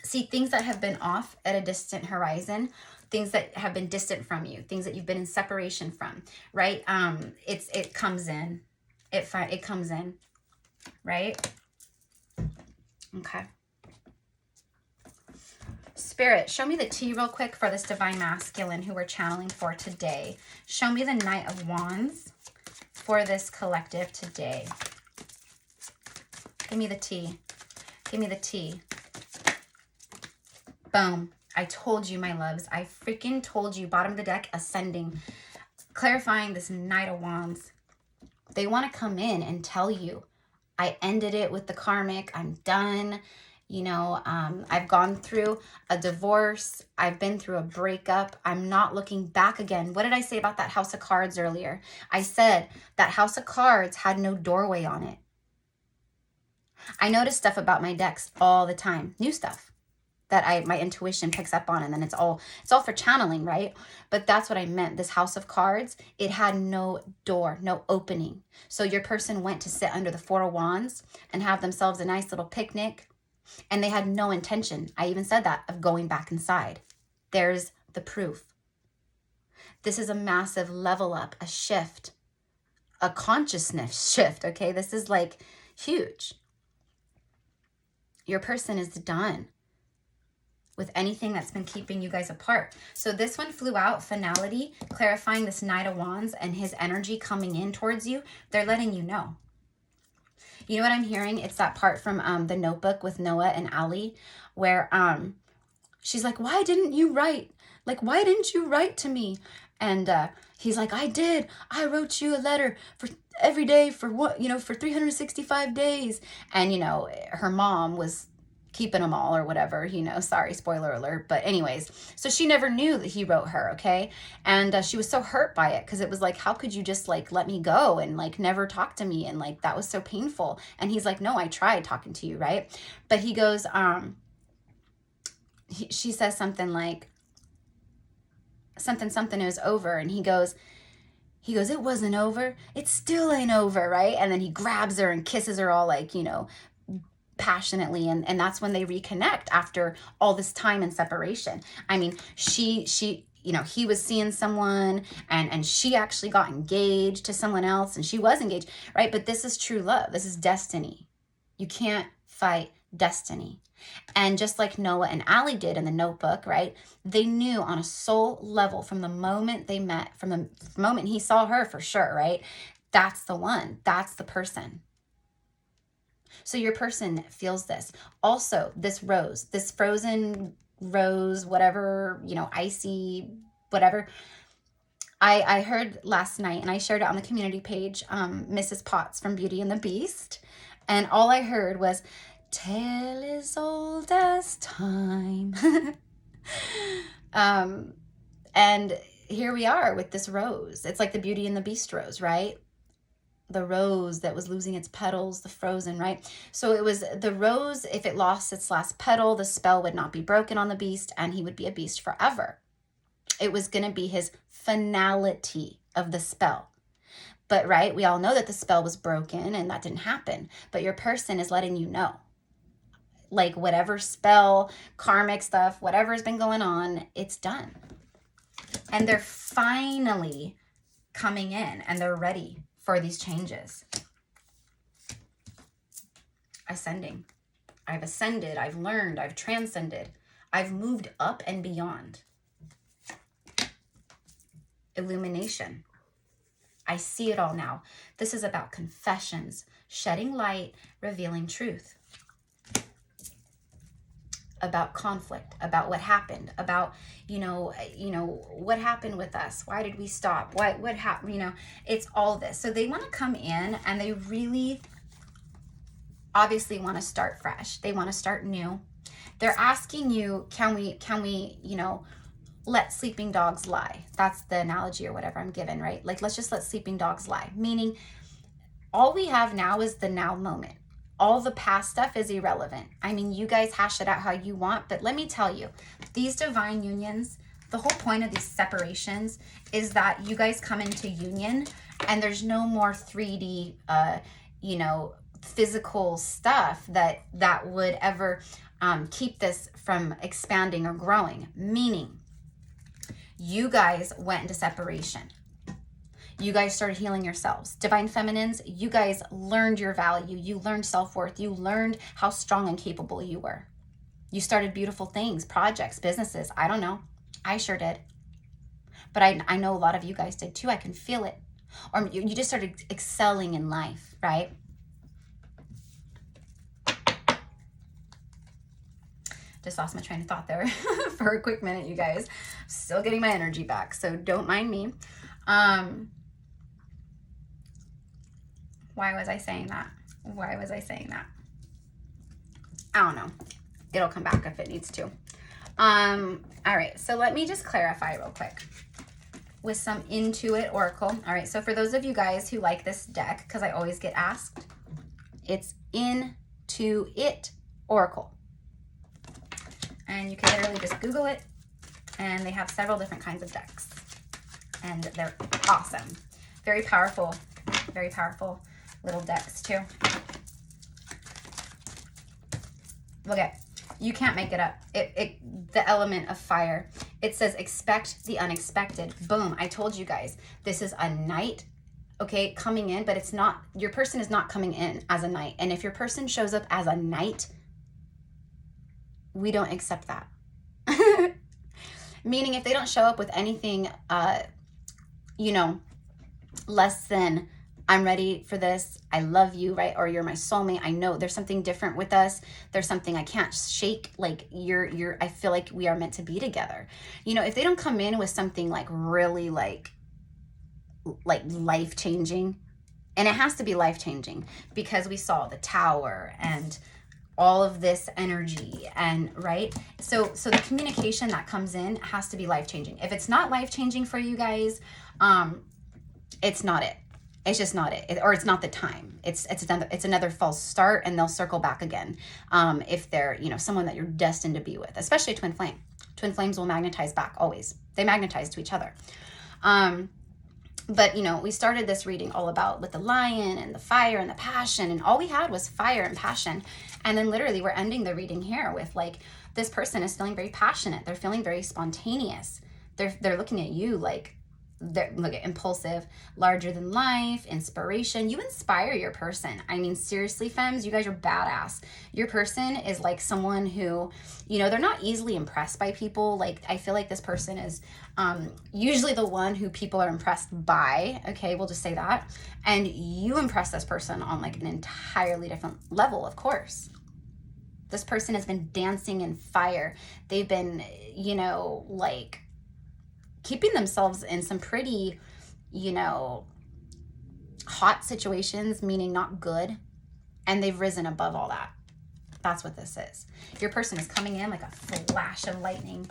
See, things that have been off at a distant horizon, things that have been distant from you, things that you've been in separation from, right? It comes in. It comes in, right? Okay. Spirit, show me the T real quick for this Divine Masculine who we're channeling for today. Show me the Knight of Wands for this collective today. Give me the T. Give me the T. Boom. I told you, my loves. I freaking told you. Bottom of the deck, ascending. Clarifying this Knight of Wands. They want to come in and tell you, I ended it with the karmic. I'm done. You know, I've gone through a divorce. I've been through a breakup. I'm not looking back again. What did I say about that House of Cards earlier? I said that House of Cards had no doorway on it. I notice stuff about my decks all the time. New stuff that my intuition picks up on, and then it's all for channeling, right? But that's what I meant. This House of Cards, it had no door, no opening. So your person went to sit under the 4 of Wands and have themselves a nice little picnic. And they had no intention, I even said that, of going back inside. There's the proof. This is a massive level up, a shift, a consciousness shift, okay? This is like huge. Your person is done with anything that's been keeping you guys apart. So this one flew out, finality, clarifying this Knight of Wands and his energy coming in towards you. They're letting you know. You know what I'm hearing? It's that part from The Notebook with Noah and Allie where she's like, why didn't you write? Like, why didn't you write to me? And he's like, I did. I wrote you a letter for every day for what, you know, for 365 days. And, you know, her mom was keeping them all or whatever, you know, sorry, spoiler alert. But anyways, so she never knew that he wrote her, okay? And she was so hurt by it because it was like, how could you just like let me go and like never talk to me? And like, that was so painful. And he's like, no, I tried talking to you, right? But he goes, she says something like, something, it was over. And he goes, it wasn't over. It still ain't over, right? And then he grabs her and kisses her all like, you know, passionately, and that's when they reconnect after all this time in separation. I mean, she you know, he was seeing someone and she actually got engaged to someone else and she was engaged, right? But this is true love. This is destiny. You can't fight destiny. And just like Noah and Allie did in the Notebook, right? They knew on a soul level from the moment they met, from the moment he saw her for sure, right? That's the one. That's the person. So your person feels this. Also, this rose, this frozen rose, whatever, you know, icy, whatever. I heard last night, and I shared it on the community page, Mrs. Potts from Beauty and the Beast. And all I heard was, tale as old as time. And here we are with this rose. It's like the Beauty and the Beast rose, right? The rose that was losing its petals, the frozen, right? So it was the rose, if it lost its last petal, the spell would not be broken on the beast and he would be a beast forever. It was going to be his finality of the spell. But, right, we all know that the spell was broken and that didn't happen. But your person is letting you know. Like whatever spell, karmic stuff, whatever's been going on, it's done. And they're finally coming in and they're ready for these changes. Ascending. I've ascended, I've learned, I've transcended. I've moved up and beyond. Illumination. I see it all now. This is about confessions, shedding light, revealing truth. About conflict, about what happened, about, you know, what happened with us? Why did we stop? What happened? You know, it's all this. So they want to come in and they really obviously want to start fresh. They want to start new. They're asking you, can we, you know, let sleeping dogs lie? That's the analogy or whatever I'm given, right? Like, let's just let sleeping dogs lie. Meaning all we have now is the now moment. All the past stuff is irrelevant. I mean, you guys hash it out how you want, but let me tell you, these divine unions, the whole point of these separations is that you guys come into union and there's no more 3D, you know, physical stuff that would ever keep this from expanding or growing. Meaning, you guys went into separation. You guys started healing yourselves. Divine Feminines, you guys learned your value. You learned self-worth. You learned how strong and capable you were. You started beautiful things, projects, businesses. I don't know. I sure did. But I know a lot of you guys did too. I can feel it. Or you just started excelling in life, right? Just lost my train of thought there for a quick minute, you guys. Still getting my energy back, so don't mind me. Why was I saying that? Why was I saying that? I don't know. It'll come back if it needs to. All right, so let me just clarify real quick with some Intuit Oracle. All right, so for those of you guys who like this deck, because I always get asked, it's Intuit Oracle. And you can literally just Google it, and they have several different kinds of decks. And they're awesome. Very powerful little decks too. Look at, you can't make it up. The element of fire. It says expect the unexpected. Boom, I told you guys, this is a knight, okay, coming in, but it's not, your person is not coming in as a knight. And if your person shows up as a knight, we don't accept that. Meaning if they don't show up with anything, you know, less than, I'm ready for this, I love you, right? Or you're my soulmate. I know there's something different with us. There's something I can't shake. Like I feel like we are meant to be together. You know, if they don't come in with something like really like life-changing, and it has to be life-changing because we saw the Tower and all of this energy, and right, so the communication that comes in has to be life-changing. If it's not life-changing for you guys, it's not it. It's just not it, or it's not the time. It's another false start, and they'll circle back again. If they're, you know, someone that you're destined to be with, especially a twin flame. Twin flames will magnetize back always. They magnetize to each other. But, you know, we started this reading all about with the lion and the fire and the passion, and all we had was fire and passion. And then literally we're ending the reading here with like, this person is feeling very passionate. They're feeling very spontaneous. They're looking at you like, look at impulsive, larger than life, inspiration. You inspire your person. I mean, seriously, femmes, you guys are badass. Your person is like someone who, you know, they're not easily impressed by people. Like, I feel like this person is usually the one who people are impressed by. Okay, we'll just say that. And you impress this person on like an entirely different level, of course. This person has been dancing in fire. They've been, you know, like keeping themselves in some pretty, you know, hot situations, meaning not good. And they've risen above all that. That's what this is. Your person is coming in like a flash of lightning.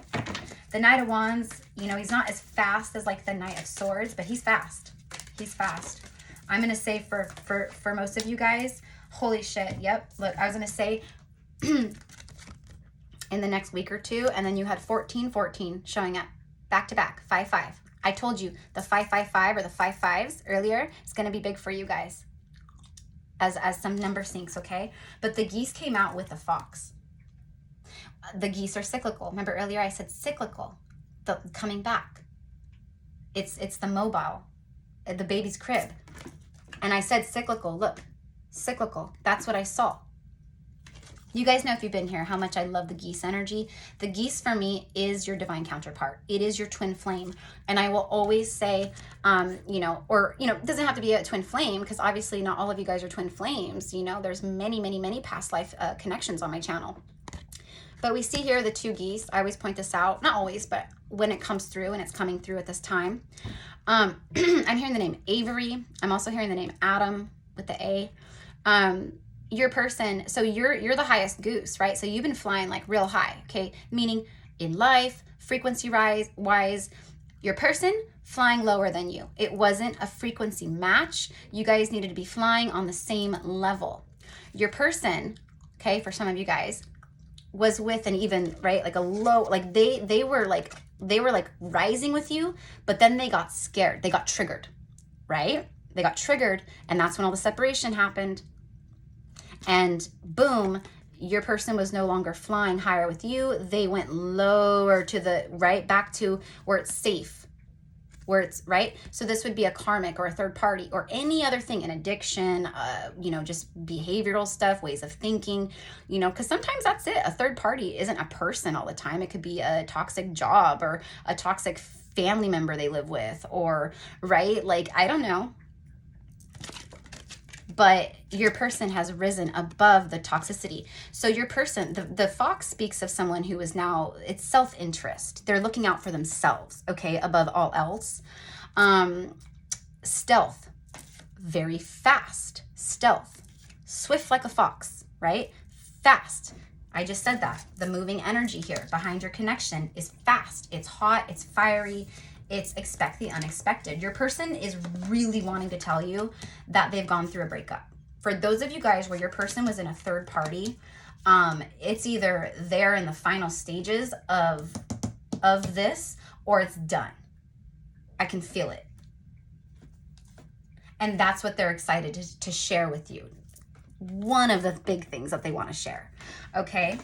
The Knight of Wands, you know, he's not as fast as like the Knight of Swords, but he's fast. He's fast. I'm going to say for most of you guys, holy shit. Yep. Look, I was going to say in the next week or two, and then you had 1414 showing up. Back to back, 5-5. I told you the 5-5-5 or the 5-5s earlier is going to be big for you guys as some number syncs, okay? But the geese came out with the fox. The geese are cyclical. Remember earlier I said cyclical, the coming back. It's the mobile, the baby's crib. And I said cyclical. Look, cyclical. That's what I saw. You guys know, if you've been here, how much I love the geese energy. The geese for me is your divine counterpart. It is your twin flame. And I will always say, you know, or, you know, it doesn't have to be a twin flame, because obviously not all of you guys are twin flames. You know, there's many, many, many past life connections on my channel. But we see here the two geese. I always point this out. Not always, but when it comes through, and it's coming through at this time. I'm hearing the name Avery. I'm also hearing the name Adam with the A. Your person, so you're the highest goose, right? So you've been flying like real high, okay? Meaning in life, frequency wise, your person flying lower than you. It wasn't a frequency match. You guys needed to be flying on the same level. Your person, okay, for some of you guys, was with an even, right, like a low, like they were like rising with you, but then they got scared. They got triggered, right? They got triggered, and that's when all the separation happened. And boom, your person was no longer flying higher with you. They went lower to the right, back to where it's safe, where it's right. So this would be a karmic or a third party or any other thing, an addiction, you know, just behavioral stuff, ways of thinking, you know, because sometimes that's it. A third party isn't a person all the time. It could be a toxic job or a toxic family member they live with, or right. Like, I don't know. But your person has risen above the toxicity. So your person, the fox speaks of someone who is now, it's self-interest. They're looking out for themselves, okay, above all else. Stealth, very fast. Stealth, swift like a fox, right? Fast. I just said that. The moving energy here behind your connection is fast. It's hot. It's fiery. It's expect the unexpected. Your person is really wanting to tell you that they've gone through a breakup. For those of you guys where your person was in a third party, it's either they're in the final stages of this, or it's done. I can feel it. And that's what they're excited to share with you. One of the big things that they want to share. Okay.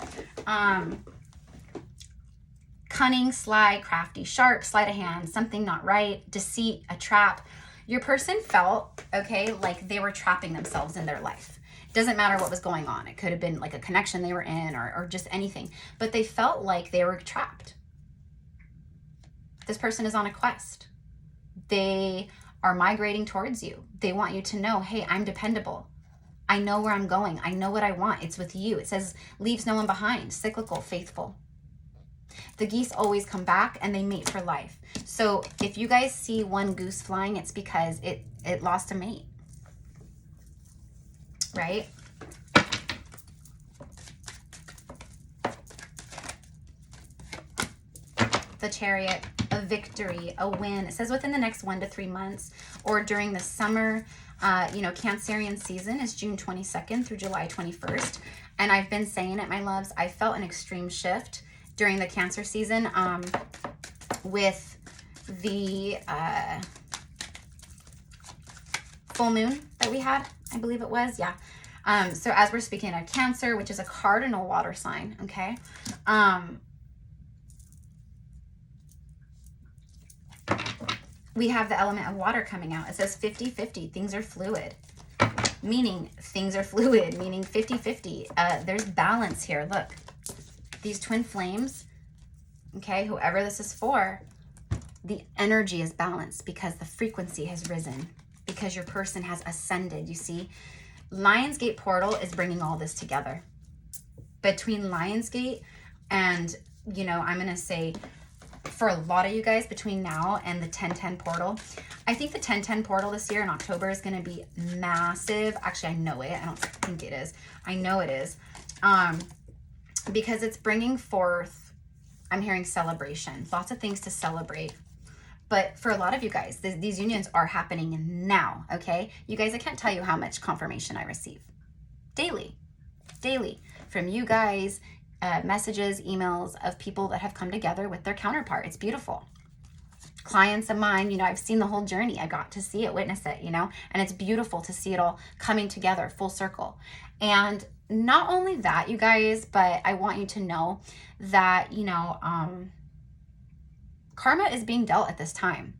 Cunning, sly, crafty, sharp, sleight of hand, something not right, deceit, a trap. Your person felt, okay, like they were trapping themselves in their life. It doesn't matter what was going on. It could have been like a connection they were in, or just anything. But they felt like they were trapped. This person is on a quest. They are migrating towards you. They want you to know, hey, I'm dependable. I know where I'm going. I know what I want. It's with you. It says, leaves no one behind. Cyclical, faithful. The geese always come back, and they mate for life. So if you guys see one goose flying, it's because it lost a mate, right? The Chariot, a victory, a win. It says within the next 1 to 3 months, or during the summer, you know, Cancerian season is June 22nd through July 21st. And I've been saying it, my loves, I felt an extreme shift during the Cancer season with the full moon that we had, I believe it was, yeah. So as we're speaking of Cancer, which is a cardinal water sign, okay? we have the element of water coming out. It says 50-50. Things are fluid. Meaning things are fluid. Meaning 50-50. There's balance here. Look. These twin flames. Okay. Whoever this is for. The energy is balanced because the frequency has risen. Because your person has ascended. You see? Lionsgate portal is bringing all this together. Between Lionsgate and, you know, I'm going to say for a lot of you guys between now and the 1010 portal, I think the 1010 portal this year in October is going to be massive. Actually, I know it. I don't think it is. I know it is. Because it's bringing forth, I'm hearing celebration, lots of things to celebrate. But for a lot of you guys, these unions are happening now, okay? You guys, I can't tell you how much confirmation I receive. Daily. From you guys, messages, emails of people that have come together with their counterpart. It's beautiful. Clients of mine, you know, I've seen the whole journey. I got to see it, witness it, you know, and it's beautiful to see it all coming together, full circle. And not only that, you guys, but I want you to know that, you know, karma is being dealt at this time.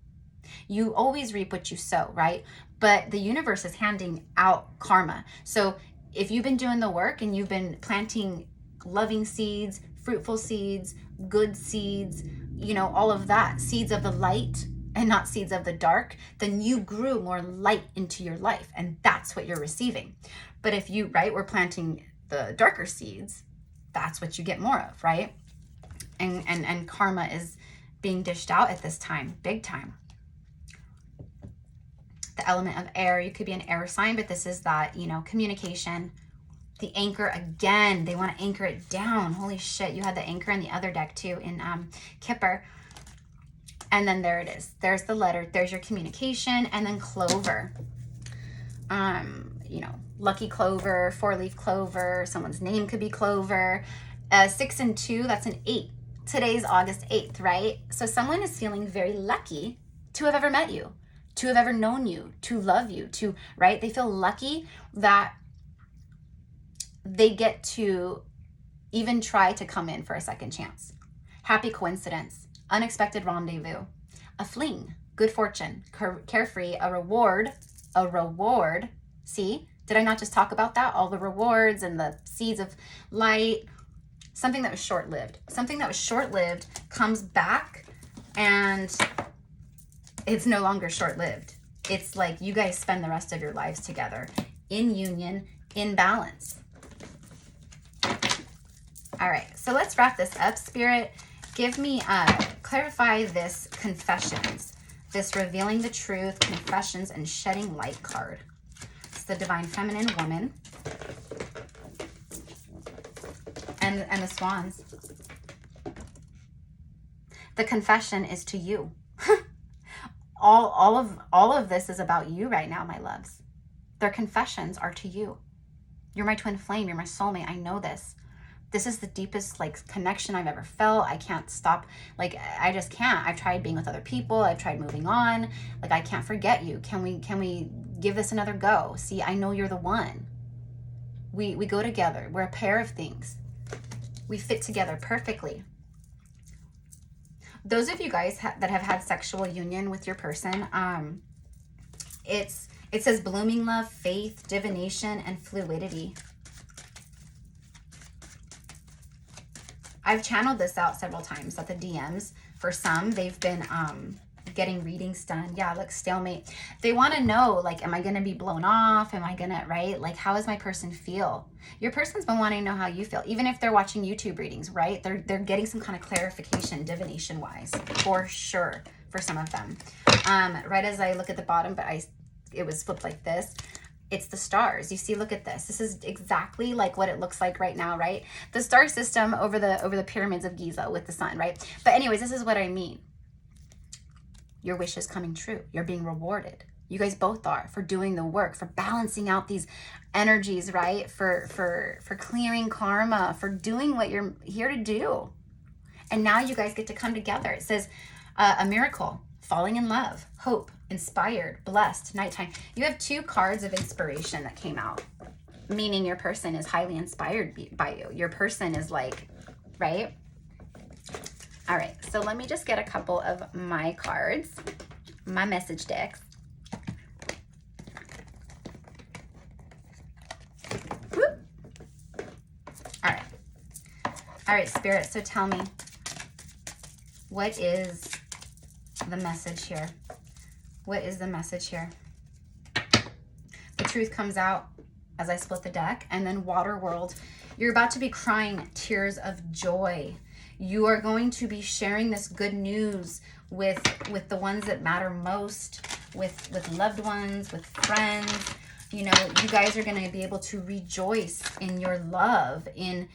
You always reap what you sow, right? But the universe is handing out karma. So if you've been doing the work and you've been planting loving seeds, fruitful seeds, good seeds, you know, all of that, seeds of the light and not seeds of the dark, then you grew more light into your life. And that's what you're receiving. But if you, right, we're planting the darker seeds, that's what you get more of, right? And karma is being dished out at this time, big time. The element of air, you could be an air sign, but this is that, you know, communication. The anchor, again, they want to anchor it down. Holy shit, you had the anchor in the other deck too in Kipper. And then there it is. There's the letter. There's your communication. And then clover. You know, lucky clover, 4-leaf clover. Someone's name could be Clover. 6 and 2, that's an 8. Today's August 8th, right? So someone is feeling very lucky to have ever met you, to have ever known you, to love you, to, right? They feel lucky that they get to even try to come in for a second chance. Happy coincidence, unexpected rendezvous, a fling, good fortune, carefree, a reward. See, did I not just talk about that? All the rewards and the seeds of light. Something that was short-lived. Something that was short-lived comes back and it's no longer short-lived. It's like you guys spend the rest of your lives together in union, in balance. All right, so let's wrap this up. Spirit, give me, clarify this confessions, this revealing the truth, confessions, and shedding light card. It's the divine feminine woman. And the swans. The confession is to you. all of this is about you right now, my loves. Their confessions are to you. You're my twin flame. You're my soulmate. I know this. This is the deepest like connection I've ever felt. I can't stop. Like, I just can't. I've tried being with other people. I've tried moving on. Like, I can't forget you. Can we give this another go? See, I know you're the one. We go together. We're a pair of things. We fit together perfectly. Those of you guys that have had sexual union with your person, it says blooming love, faith, divination, and fluidity. I've channeled this out several times at the DMs. For some, they've been getting readings done. Yeah, look, stalemate. They want to know, like, am I going to be blown off? Am I going to, right? Like, how does my person feel? Your person's been wanting to know how you feel. Even if they're watching YouTube readings, right? They're getting some kind of clarification, divination-wise, for sure, for some of them. Right as I look at the bottom, but it was flipped like this. It's the stars. You see, look at this. This is exactly like what it looks like right now, right? The star system over the pyramids of Giza with the sun, right? But anyways, this is what I mean. Your wish is coming true. You're being rewarded. You guys both are, for doing the work, for balancing out these energies, right? For clearing karma, for doing what you're here to do. And now you guys get to come together. It says a miracle, falling in love, hope, inspired, blessed, nighttime. You have 2 cards of inspiration that came out, meaning your person is highly inspired by you. Your person is like, right? All right, so let me just get a couple of my cards. my message decks. Whoop. All right. All right, Spirit, so tell me, what is the message here? What is the message here? The truth comes out as I split the deck. And then Water World, you're about to be crying tears of joy. You are going to be sharing this good news with the ones that matter most, with loved ones, with friends. You know, you guys are going to be able to rejoice in your love, in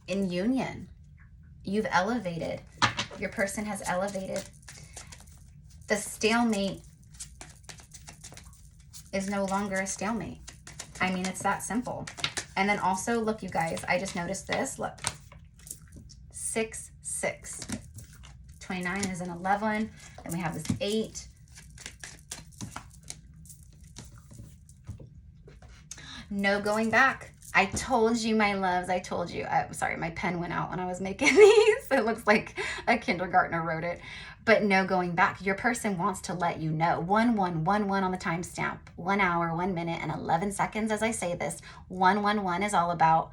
union. You've elevated. Your person has elevated. The stalemate is no longer a stalemate. I mean, it's that simple. And then also, look, you guys, I just noticed this. Look, 6, 6. 29 is an 11. Then we have this 8. No going back. I told you, my loves. I told you. I'm sorry, my pen went out when I was making these. It looks like a kindergartner wrote it. But no going back. Your person wants to let you know. 1111 on the timestamp. 1 hour, 1 minute, and 11 seconds as I say this. 111 is all about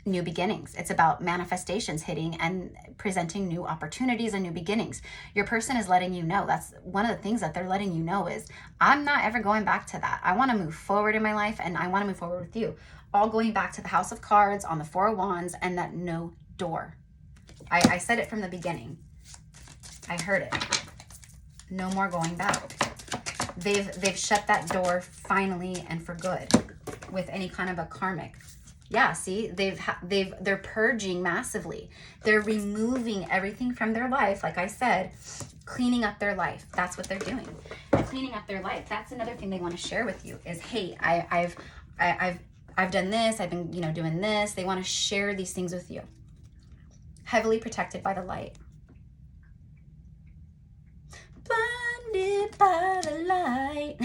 new beginnings. It's about manifestations hitting and presenting new opportunities and new beginnings. Your person is letting you know. That's one of the things that they're letting you know is, I'm not ever going back to that. I want to move forward in my life, and I want to move forward with you. All going back to the House of Cards on the 4 of Wands and that no door. I said it from the beginning. I heard it. No more going back. They've shut that door finally and for good with any kind of a karmic. Yeah, see, they're purging massively. They're removing everything from their life. Like I said, cleaning up their life. That's what they're doing. Cleaning up their life. That's another thing they want to share with you is, hey, I've done this. I've been, doing this. They want to share these things with you. Heavily protected by the light. Blinded by the light.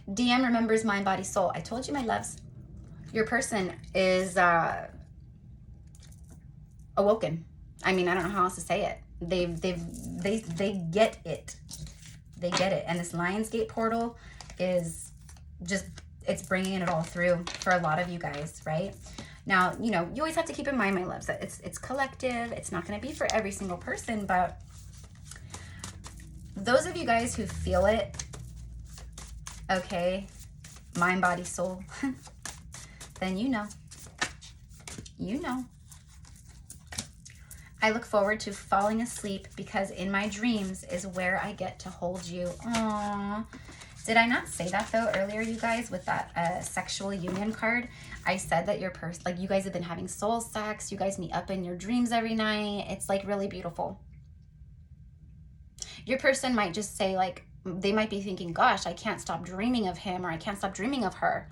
DM remembers mind, body, soul. I told you, my loves. Your person is awoken. I mean, I don't know how else to say it. They get it. They get it. And this Lionsgate portal is just, it's bringing it all through for a lot of you guys, right? Now, you always have to keep in mind, my loves, that it's collective. It's not going to be for every single person, but those of you guys who feel it, okay, mind, body, soul, then you know. I look forward to falling asleep because in my dreams is where I get to hold you. Aww. Did I not say that though earlier, you guys, with that sexual union card? I said that your person, like, you guys have been having soul sex. You guys meet up in your dreams every night. It's like really beautiful. Your person might just say, like, they might be thinking, gosh, I can't stop dreaming of him or I can't stop dreaming of her.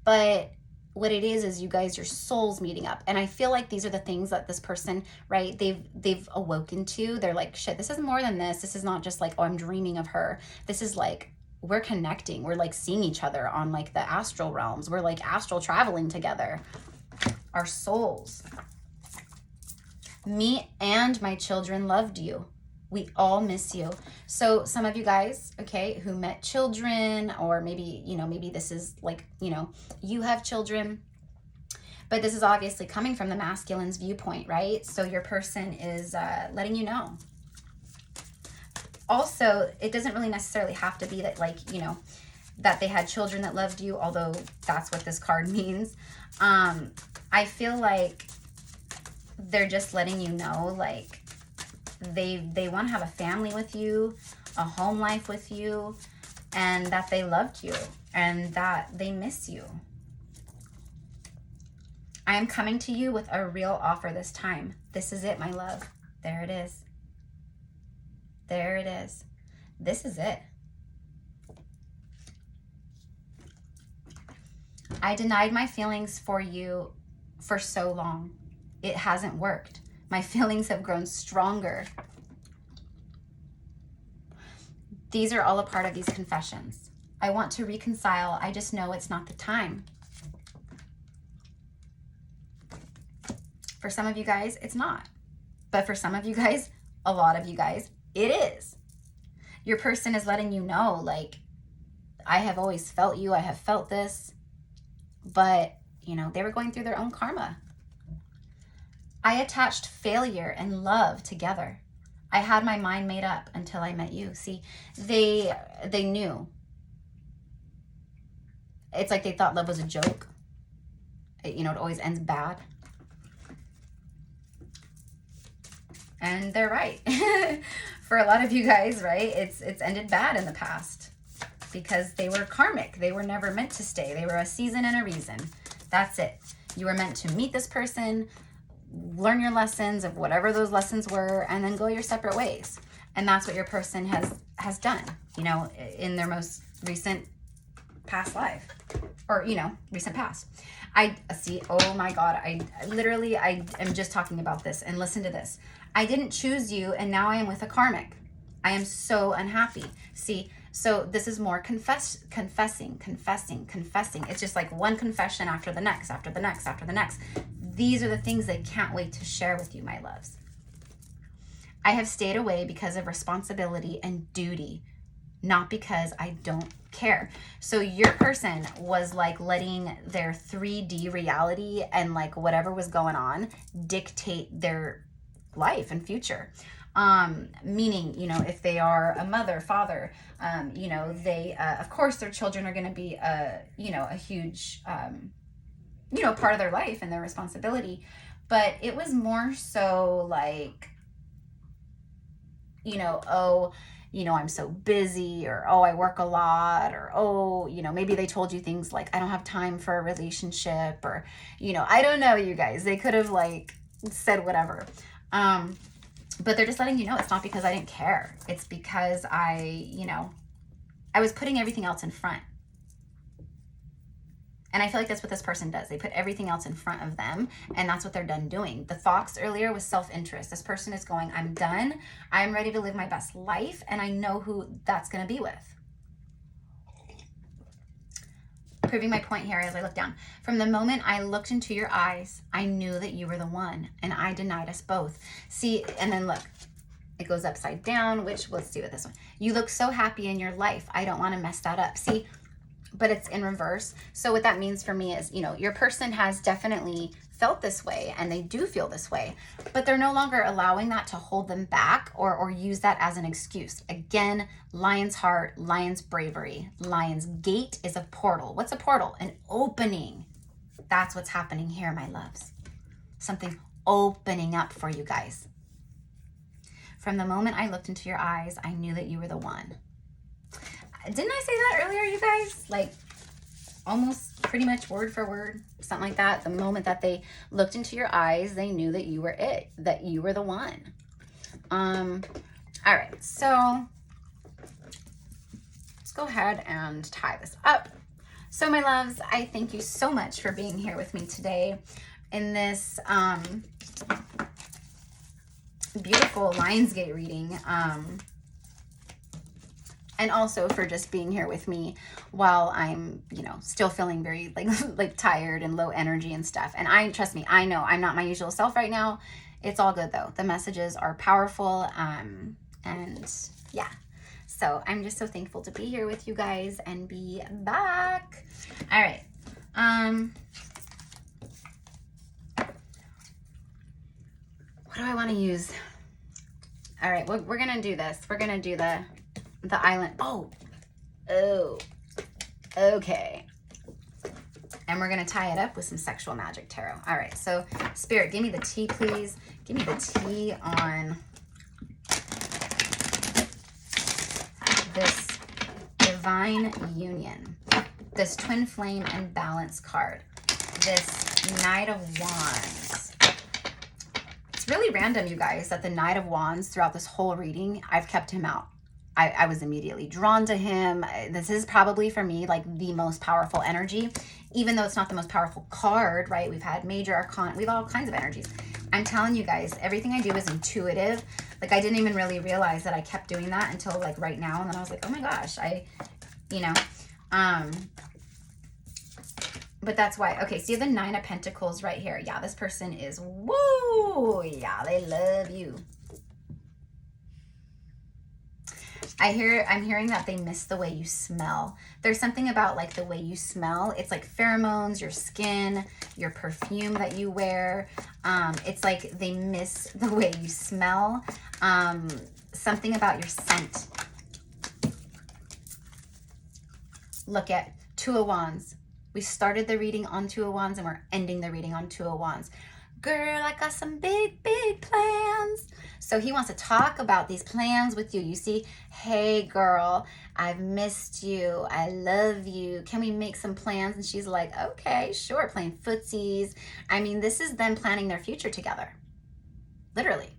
But what it is you guys, your souls meeting up. And I feel like these are the things that this person, right, they've awoken to. They're like, shit, this is more than this. This is not just like, oh, I'm dreaming of her. This is like, we're connecting. We're like seeing each other on like the astral realms. We're like astral traveling together. Our souls. Me and my children loved you. We all miss you. So some of you guys, okay, who met children, or maybe, maybe this is like, you have children, but this is obviously coming from the masculine's viewpoint, right? So your person is letting you know. Also, it doesn't really necessarily have to be that, like, that they had children that loved you, although that's what this card means. I feel like they're just letting you know, like, they want to have a family with you, a home life with you, and that they loved you and that they miss you. I am coming to you with a real offer this time. This is it, my love. There it is. There it is. This is it. I denied my feelings for you for so long. It hasn't worked. My feelings have grown stronger. These are all a part of these confessions. I want to reconcile. I just know it's not the time. For some of you guys, it's not. But for some of you guys, a lot of you guys, it is. Your person is letting you know, like, I have always felt you. I have felt this. But, you know, they were going through their own karma. I attached failure and love together. I had my mind made up until I met you. See, they knew. It's like they thought love was a joke. It always ends bad. And they're right. For a lot of you guys, right? It's ended bad in the past because they were karmic. They were never meant to stay. They were a season and a reason. That's it. You were meant to meet this person, learn your lessons of whatever those lessons were, and then go your separate ways. And that's what your person has done, in their most recent past life, or recent past. I see, oh my God, I am just talking about this, and listen to this. I didn't choose you, and now I am with a karmic. I am so unhappy. See, so this is more confessing. It's just like one confession after the next, after the next, after the next. These are the things they can't wait to share with you, my loves. I have stayed away because of responsibility and duty, not because I don't care. So your person was like letting their 3D reality and like whatever was going on dictate their life and future. Meaning, if they are a mother, father, they, of course their children are going to be, a huge, part of their life and their responsibility. But it was more so like, I'm so busy, or, oh, I work a lot, or, oh, maybe they told you things like, I don't have time for a relationship, or, I don't know, you guys, they could have like said whatever. But they're just letting you know it's not because I didn't care. It's because I was putting everything else in front. And I feel like that's what this person does. They put everything else in front of them, and that's what they're done doing. The fox earlier was self-interest. This person is going, I'm done. I'm ready to live my best life, and I know who that's going to be with. Proving my point here as I look down. From the moment I looked into your eyes, I knew that you were the one, and I denied us both. See, and then look, it goes upside down, which let's do it this one. You look so happy in your life. I don't want to mess that up. See, but it's in reverse. So what that means for me is, your person has definitely felt this way, and they do feel this way, but they're no longer allowing that to hold them back or use that as an excuse. Again, lion's heart, lion's bravery, lion's gate is a portal. What's a portal? An opening. That's what's happening here, my loves. Something opening up for you guys. From the moment I looked into your eyes, I knew that you were the one. Didn't I say that earlier, you guys? Like, almost pretty much word for word, something like that. The moment that they looked into your eyes, they knew that you were it, that you were the one. All right, so let's go ahead and tie this up. So my loves, I thank you so much for being here with me today in this beautiful Lionsgate reading. And also for just being here with me while I'm, still feeling very like tired and low energy and stuff. And trust me, I know I'm not my usual self right now. It's all good though. The messages are powerful. And yeah, so I'm just so thankful to be here with you guys and be back. All right. What do I want to use? All right, we're going to do this. We're going to do the island. Oh, okay. And we're going to tie it up with some sexual magic tarot. All right, so Spirit, give me the tea, please. Give me the tea on this divine union, this twin flame and balance card, this Knight of Wands. It's really random, you guys, that the Knight of Wands throughout this whole reading, I've kept him out. I was immediately drawn to him. This is probably for me like the most powerful energy, even though it's not the most powerful card, right? We've had major arcana, we have all kinds of energies. I'm telling you guys, everything I do is intuitive. Like I didn't even really realize that I kept doing that until like right now. And then I was like, oh my gosh, but that's why. Okay, see the Nine of Pentacles right here. Yeah, this person is, woo, yeah, they love you. I'm hearing that they miss the way you smell. There's something about like the way you smell. It's like pheromones, your skin, your perfume that you wear. It's like they miss the way you smell. Something about your scent. Look at Two of Wands. We started the reading on Two of Wands and we're ending the reading on Two of Wands. Girl, I got some big, big plans. So he wants to talk about these plans with you. You see, hey girl, I've missed you. I love you. Can we make some plans? And she's like, okay, sure. Playing footsies. I mean, this is them planning their future together. Literally.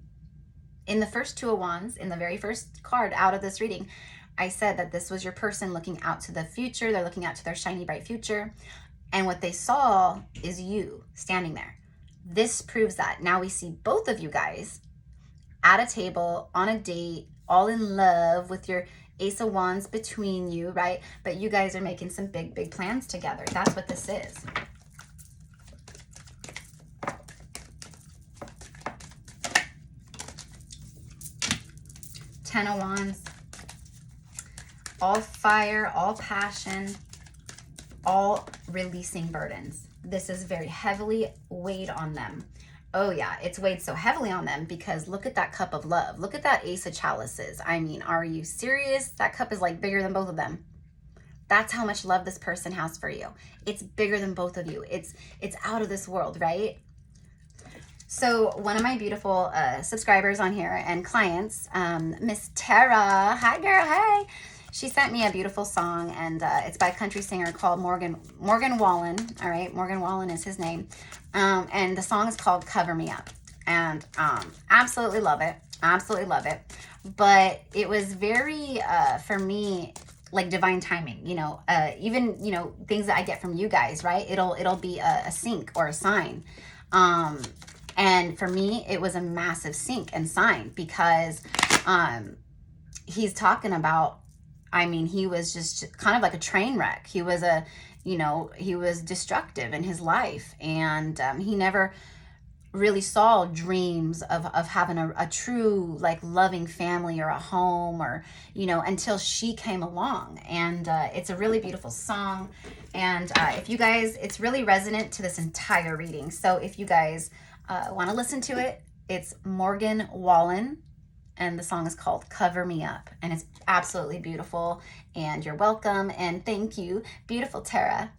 In the first Two of Wands, in the very first card out of this reading, I said that this was your person looking out to the future. They're looking out to their shiny, bright future. And what they saw is you standing there. This proves that. Now we see both of you guys at a table, on a date, all in love with your Ace of Wands between you, right? But you guys are making some big, big plans together. That's what this is. Ten of Wands. All fire, all passion, all releasing burdens. This is very heavily weighed on them. Oh yeah, it's weighed so heavily on them because look at that cup of love. Look at that Ace of Chalices. I mean, are you serious? That cup is like bigger than both of them. That's how much love this person has for you. It's bigger than both of you. It's out of this world, right? So one of my beautiful subscribers on here and clients, Miss Tara, hi girl, hey. She sent me a beautiful song, and it's by a country singer called Morgan Wallen. All right, Morgan Wallen is his name, and the song is called "Cover Me Up," and absolutely love it. Absolutely love it. But it was very for me like divine timing. You know, even things that I get from you guys, right? It'll be a sync or a sign. And for me, it was a massive sync and sign because he's talking about. I mean, he was just kind of like a train wreck. He was he was destructive in his life. And he never really saw dreams of having a true, like, loving family or a home or, until she came along. And it's a really beautiful song. And if you guys, it's really resonant to this entire reading. So if you guys want to listen to it, it's Morgan Wallen. And the song is called Cover Me Up. And it's absolutely beautiful. And you're welcome. And thank you, beautiful Tara.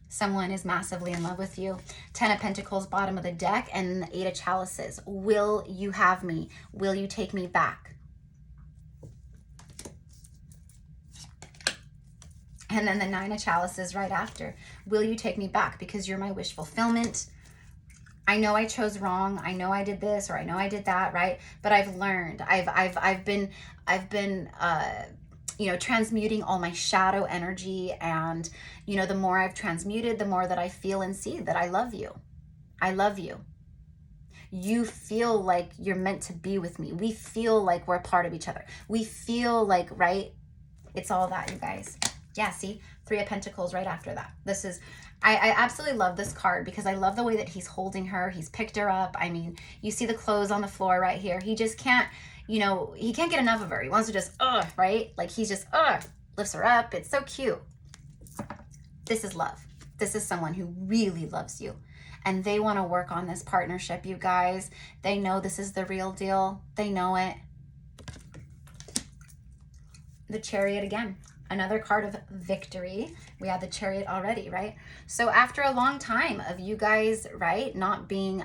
Someone is massively in love with you. 10 of Pentacles, bottom of the deck. And the 8 of Chalices. Will you have me? Will you take me back? And then the 9 of Chalices right after. Will you take me back? Because you're my wish fulfillment. I know I chose wrong. I know I did this or I know I did that, right? But I've learned. I've been transmuting all my shadow energy, and the more I've transmuted, the more that I feel and see that I love you. I love you. You feel like you're meant to be with me. We feel like we're a part of each other. We feel like, right? It's all that, you guys. Yeah, see? 3 of Pentacles right after that. This is, I absolutely love this card because I love the way that he's holding her. He's picked her up. I mean, you see the clothes on the floor right here. He just can't, he can't get enough of her. He wants to just, right? Like he's just, lifts her up. It's so cute. This is love. This is someone who really loves you. And they want to work on this partnership, you guys. They know this is the real deal. They know it. The Chariot again. Another card of victory. We had the Chariot already, right? So after a long time of you guys, right, not being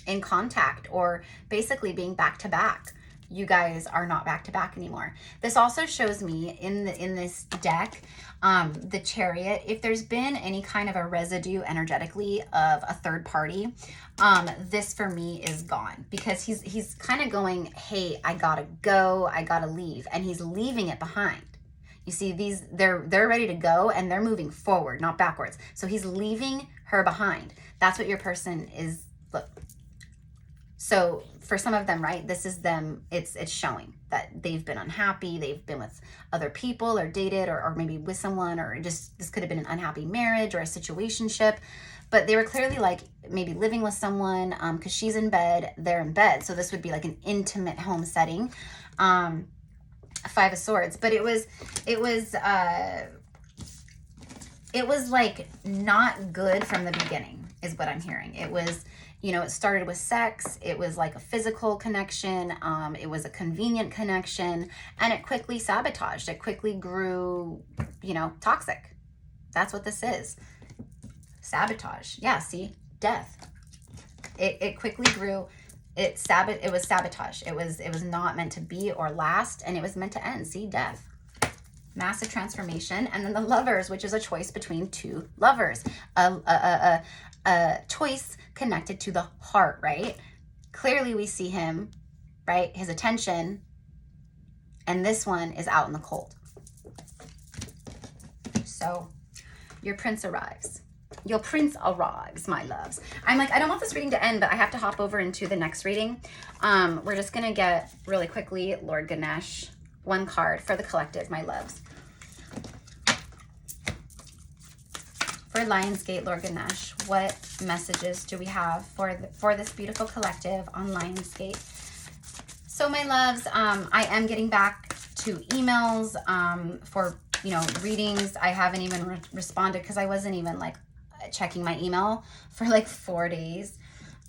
in contact or basically being back to back, you guys are not back to back anymore. This also shows me in this deck, the Chariot, if there's been any kind of a residue energetically of a third party, this for me is gone because he's kind of going, hey, I gotta go, I gotta leave, and he's leaving it behind. You see, they're ready to go and they're moving forward, not backwards. So he's leaving her behind. That's what your person is. Look. So for some of them, right, this is them, it's showing that they've been unhappy, they've been with other people or dated or maybe with someone, or just this could have been an unhappy marriage or a situationship. But they were clearly like maybe living with someone, because she's in bed, they're in bed. So this would be like an intimate home setting. Five of Swords. But it was like not good from the beginning is what I'm hearing. It was, you know, it started with sex. It was like a physical connection. It was a convenient connection, and it quickly sabotaged. It quickly grew, you know, toxic. That's what this is. Sabotage. Yeah, see? Death. It quickly grew. It was sabotage. It was not meant to be or last, and it was meant to end. See? Death. Massive transformation. And then the Lovers, which is a choice between two lovers. A choice connected to the heart, right? Clearly we see him, right? His attention. And this one is out in the cold. So your prince arrives. Your prince arrives, my loves. I'm like, I don't want this reading to end, but I have to hop over into the next reading. We're just going to get really quickly Lord Ganesh, one card for the collective, my loves. For Lionsgate, Lord Ganesh, what messages do we have for this beautiful collective on Lionsgate? So my loves, I am getting back to emails for, you know, readings. I haven't even responded because I wasn't even like checking my email for like 4 days.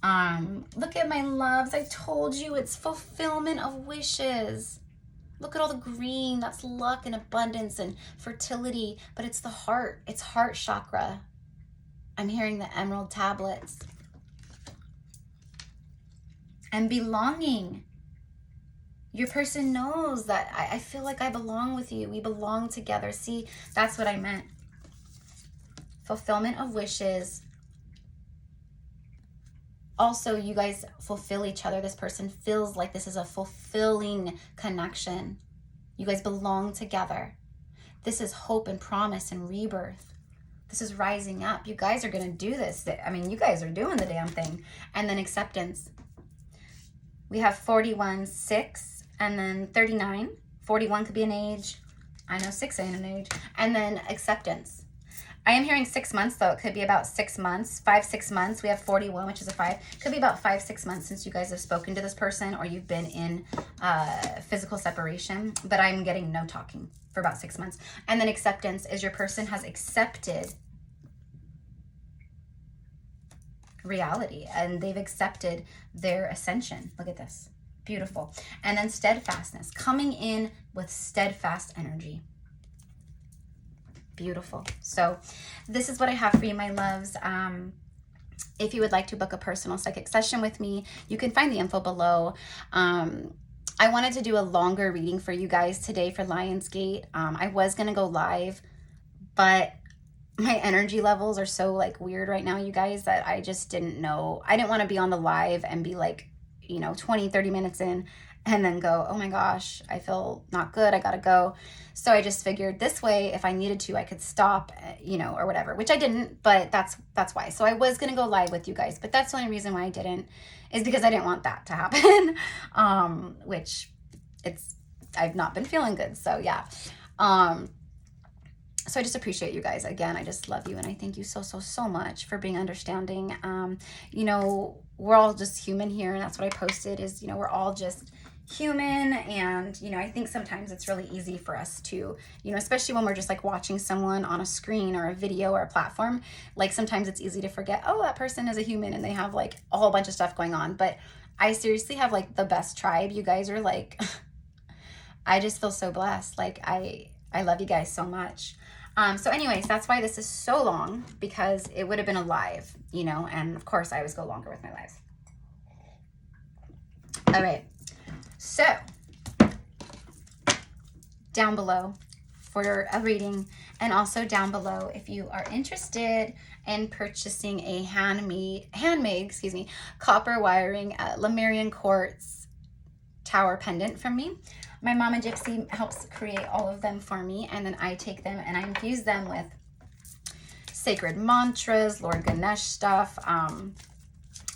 Look at my loves. I told you it's fulfillment of wishes. Look at all the green. That's luck and abundance and fertility, but it's the heart. It's heart chakra. I'm hearing the emerald tablets. And belonging. Your person knows that I feel like I belong with you. We belong together. See, that's what I meant. Fulfillment of wishes. Also, you guys fulfill each other. This person feels like this is a fulfilling connection. You guys belong together. This is hope and promise and rebirth. This is rising up. You guys are going to do this. I mean, you guys are doing the damn thing. And then acceptance. We have 41, 6, and then 39. 41 could be an age. I know 6 ain't an age. And then acceptance. I am hearing 6 months, though. It could be about 6 months, 5-6 months. We have 41, which is a 5. Could be about 5-6 months since you guys have spoken to this person or you've been in physical separation. But I'm getting no talking for about 6 months. And then acceptance is your person has accepted reality and they've accepted their ascension. Look at this. Beautiful. And then steadfastness, coming in with steadfast energy. Beautiful. So this is what I have for you, my loves. If you would like to book a personal psychic session with me, you can find the info below. I wanted to do a longer reading for you guys today for Lionsgate. I was going to go live, but my energy levels are so like weird right now, you guys, that I just didn't know. I didn't want to be on the live and be like, you know, 20-30 minutes in and then go, oh my gosh, I feel not good, I gotta go. So I just figured this way, if I needed to, I could stop, you know, or whatever, which I didn't, but that's why. So I was gonna go live with you guys, but that's the only reason why I didn't, is because I didn't want that to happen. Which I've not been feeling good, so yeah. So I just appreciate you guys. Again, I just love you, and I thank you so much for being understanding. You know, we're all just human here, and that's what I posted is, you know, we're all just human. And, you know, I think sometimes it's really easy for us to, you know, especially when we're just like watching someone on a screen or a video or a platform, like sometimes it's easy to forget, oh, that person is a human and they have like a whole bunch of stuff going on. But I seriously have like the best tribe. You guys are like, I just feel so blessed. Like I love you guys so much. So anyways, that's why this is so long, because it would have been a live, you know, and of course I always go longer with my lives. All right. So down below for a reading, and also down below if you are interested in purchasing a handmade, copper wiring Lemurian quartz tower pendant from me. My Mama Gypsy helps create all of them for me, and then I take them and I infuse them with sacred mantras, Lord Ganesh stuff,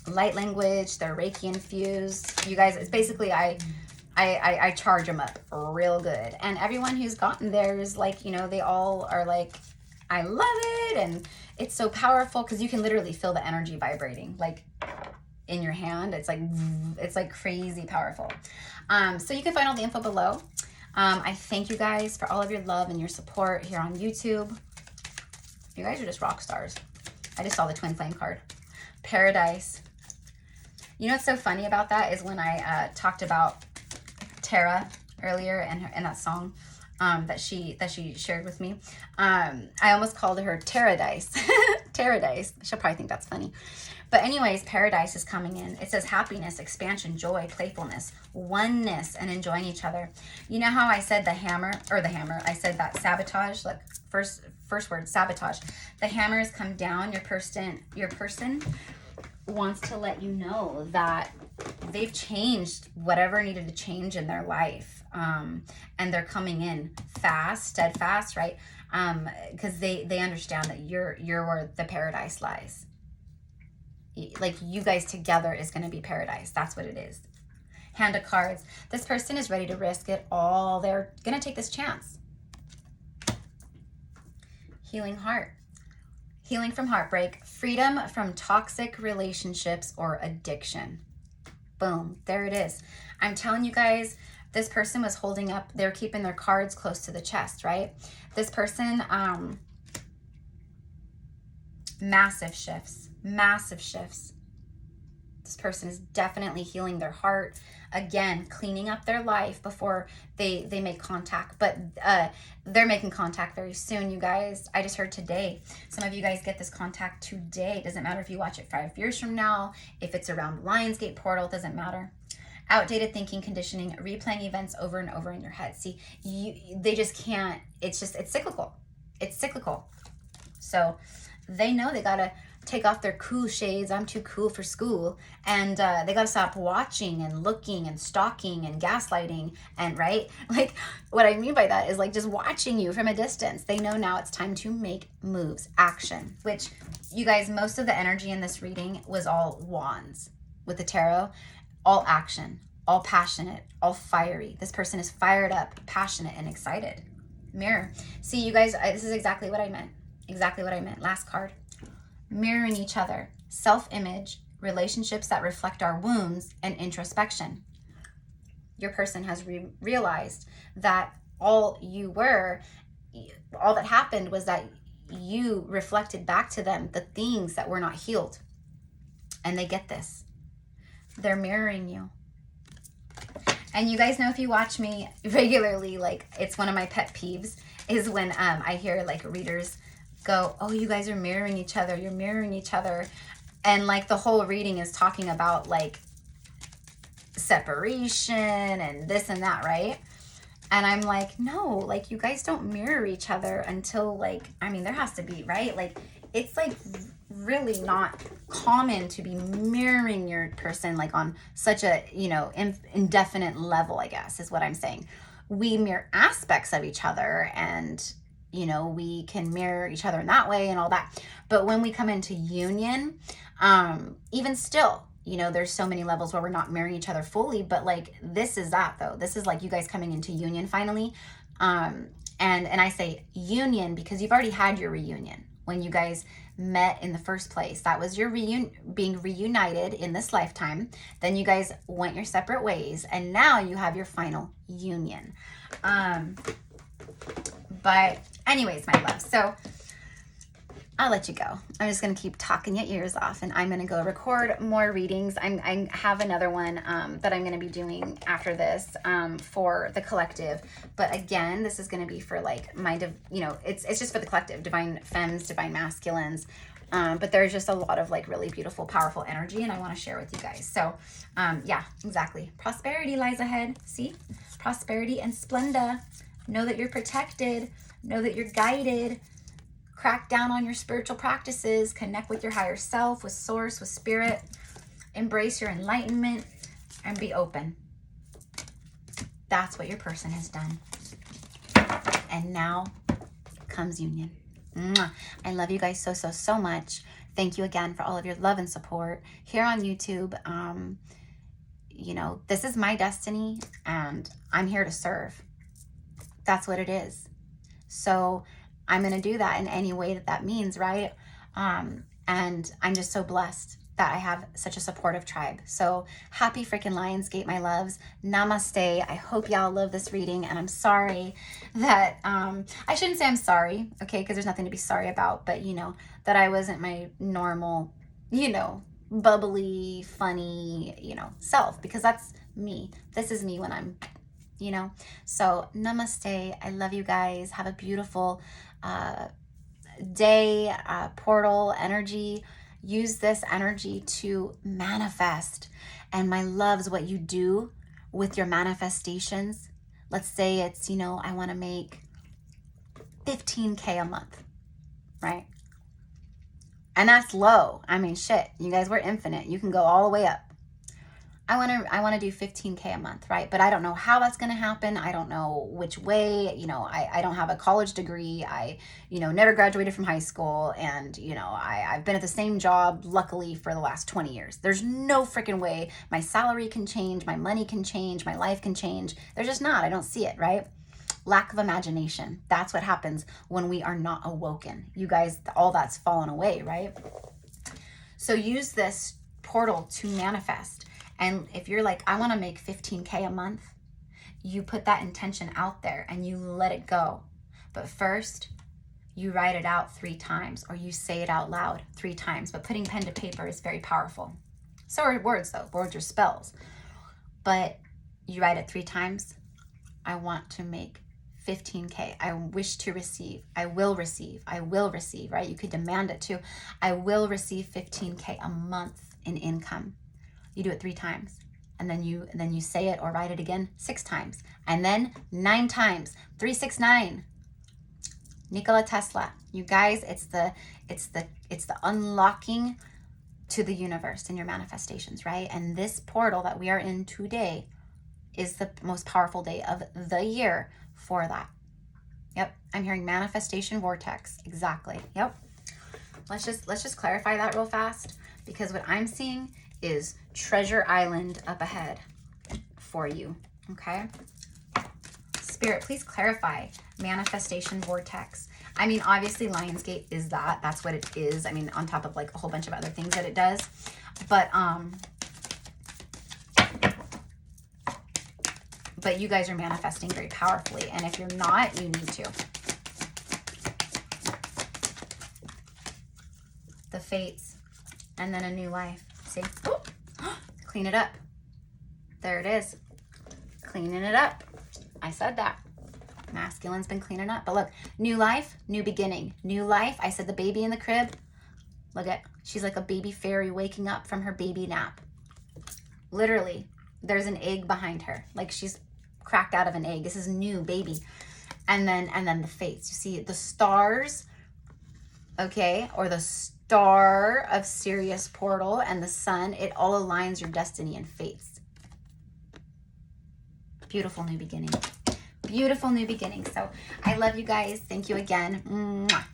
light language, they're Reiki infused. You guys, it's basically, I charge them up real good. And everyone who's gotten theirs, like, you know, they all are like, I love it. And it's so powerful because you can literally feel the energy vibrating like in your hand. It's like crazy powerful. So you can find all the info below. I thank you guys for all of your love and your support here on YouTube. You guys are just rock stars. I just saw the twin flame card. Paradise. You know what's so funny about that is when I talked about Tara earlier and that song that she shared with me. I almost called her Paradise. Paradise. She'll probably think that's funny. But anyways, paradise is coming in. It says happiness, expansion, joy, playfulness, oneness, and enjoying each other. You know how I said the hammer, I said that sabotage, like first word, sabotage. The hammer has come down. Your person wants to let you know that they've changed whatever needed to change in their life. And they're coming in fast, steadfast, right? Because they understand that you're where the paradise lies. Like you guys together is going to be paradise. That's what it is. Hand of cards. This person is ready to risk it all. They're going to take this chance. Healing heart. Healing from heartbreak. Freedom from toxic relationships or addiction. Boom. There it is. I'm telling you guys, this person was holding up, they're keeping their cards close to the chest, right? This person, massive shifts. Massive shifts. This person is definitely healing their heart. Again, cleaning up their life before they make contact. But they're making contact very soon, you guys. I just heard today. Some of you guys get this contact today. It doesn't matter if you watch it 5 years from now. If it's around Lionsgate portal, it doesn't matter. Outdated thinking, conditioning, replaying events over and over in your head. See, they just can't. It's cyclical. It's cyclical. So they know they got to take off their cool shades. I'm too cool for school. And they got to stop watching and looking and stalking and gaslighting. And right? Like what I mean by that is like just watching you from a distance. They know now it's time to make moves, action, which you guys, most of the energy in this reading was all wands with the tarot, all action, all passionate, all fiery. This person is fired up, passionate, and excited. Mirror. See, you guys, this is exactly what I meant. Exactly what I meant. Last card. Mirroring each other, self-image, relationships that reflect our wounds, and introspection. Your person has realized that all that happened was that you reflected back to them the things that were not healed. And they get this. They're mirroring you. And you guys know, if you watch me regularly, like it's one of my pet peeves is when I hear like readers go, oh, you guys are mirroring each other. You're mirroring each other. And like the whole reading is talking about like separation and this and that, right? And I'm like, no, like you guys don't mirror each other until like, I mean, there has to be, right? Like it's like really not common to be mirroring your person like on such a, you know, indefinite level, I guess is what I'm saying. We mirror aspects of each other and you know, we can mirror each other in that way and all that. But when we come into union, even still, you know, there's so many levels where we're not mirroring each other fully, but like, this is that though. This is like you guys coming into union finally. And I say union because you've already had your reunion when you guys met in the first place. That was your being reunited in this lifetime. Then you guys went your separate ways and now you have your final union. But anyways, my love, so I'll let you go. I'm just going to keep talking your ears off and I'm going to go record more readings. I have another one that I'm going to be doing after this for the collective. But again, this is going to be for like you know, it's just for the collective, divine femmes, divine masculines. But there's just a lot of like really beautiful, powerful energy and I want to share with you guys. So yeah, exactly. Prosperity lies ahead. See? Prosperity and splendor. Know that you're protected. Know that you're guided. Crack down on your spiritual practices. Connect with your higher self, with source, with spirit. Embrace your enlightenment and be open. That's what your person has done. And now comes union. Mwah. I love you guys so much. Thank you again for all of your love and support here on YouTube. You know, this is my destiny and I'm here to serve. That's what it is. So I'm going to do that in any way that that means, right? And I'm just so blessed that I have such a supportive tribe. So happy freaking Lionsgate, my loves. Namaste. I hope y'all love this reading. And I'm sorry that, I shouldn't say I'm sorry, okay? Because there's nothing to be sorry about. But, you know, that I wasn't my normal, you know, bubbly, funny, you know, self. Because that's me. This is me when I'm, you know. So namaste. I love you guys. Have a beautiful day, portal energy. Use this energy to manifest. And my loves, what you do with your manifestations. Let's say it's, you know, I want to make 15K a month, right? And that's low. I mean, shit, you guys, we're infinite. You can go all the way up. I want to do 15K a month, right? But I don't know how that's going to happen. I don't know which way, you know, I don't have a college degree. I, you know, never graduated from high school. And, you know, I've been at the same job, luckily, for the last 20 years. There's no freaking way my salary can change, my money can change, my life can change. There's just not. I don't see it, right? Lack of imagination. That's what happens when we are not awoken. You guys, all that's fallen away, right? So use this portal to manifest. And if you're like, I want to make 15K a month, you put that intention out there and you let it go. But first, you write it out 3 times or you say it out loud 3 times. But putting pen to paper is very powerful. So are words, though. Words are spells. But you write it 3 times. I want to make 15K. I wish to receive. I will receive. I will receive, right? You could demand it too. I will receive 15K a month in income. You do it 3 times, and then you say it or write it again 6 times, and then 9 times. 369. Nikola Tesla. You guys, it's the unlocking to the universe in your manifestations, right? And this portal that we are in today is the most powerful day of the year for that. Yep, I'm hearing manifestation vortex. Exactly. Yep. Let's just clarify that real fast, because what I'm seeing is Treasure Island up ahead for you, okay? Spirit, please clarify manifestation vortex. I mean, obviously Lionsgate is that. That's what it is. I mean, on top of like a whole bunch of other things that it does. But you guys are manifesting very powerfully. And if you're not, you need to. The fates. And then a new life. See? Ooh. Clean it up. There it is. Cleaning it up. I said that. Masculine's been cleaning up. But look, new life, new beginning. New life. I said the baby in the crib. Look at, she's like a baby fairy waking up from her baby nap. Literally, there's an egg behind her. Like she's cracked out of an egg. This is new baby. And then the fates. You see the stars, okay, or the star of Sirius portal and the sun, it all aligns your destiny and fates. Beautiful new beginning. Beautiful new beginning. So I love you guys. Thank you again. Mwah.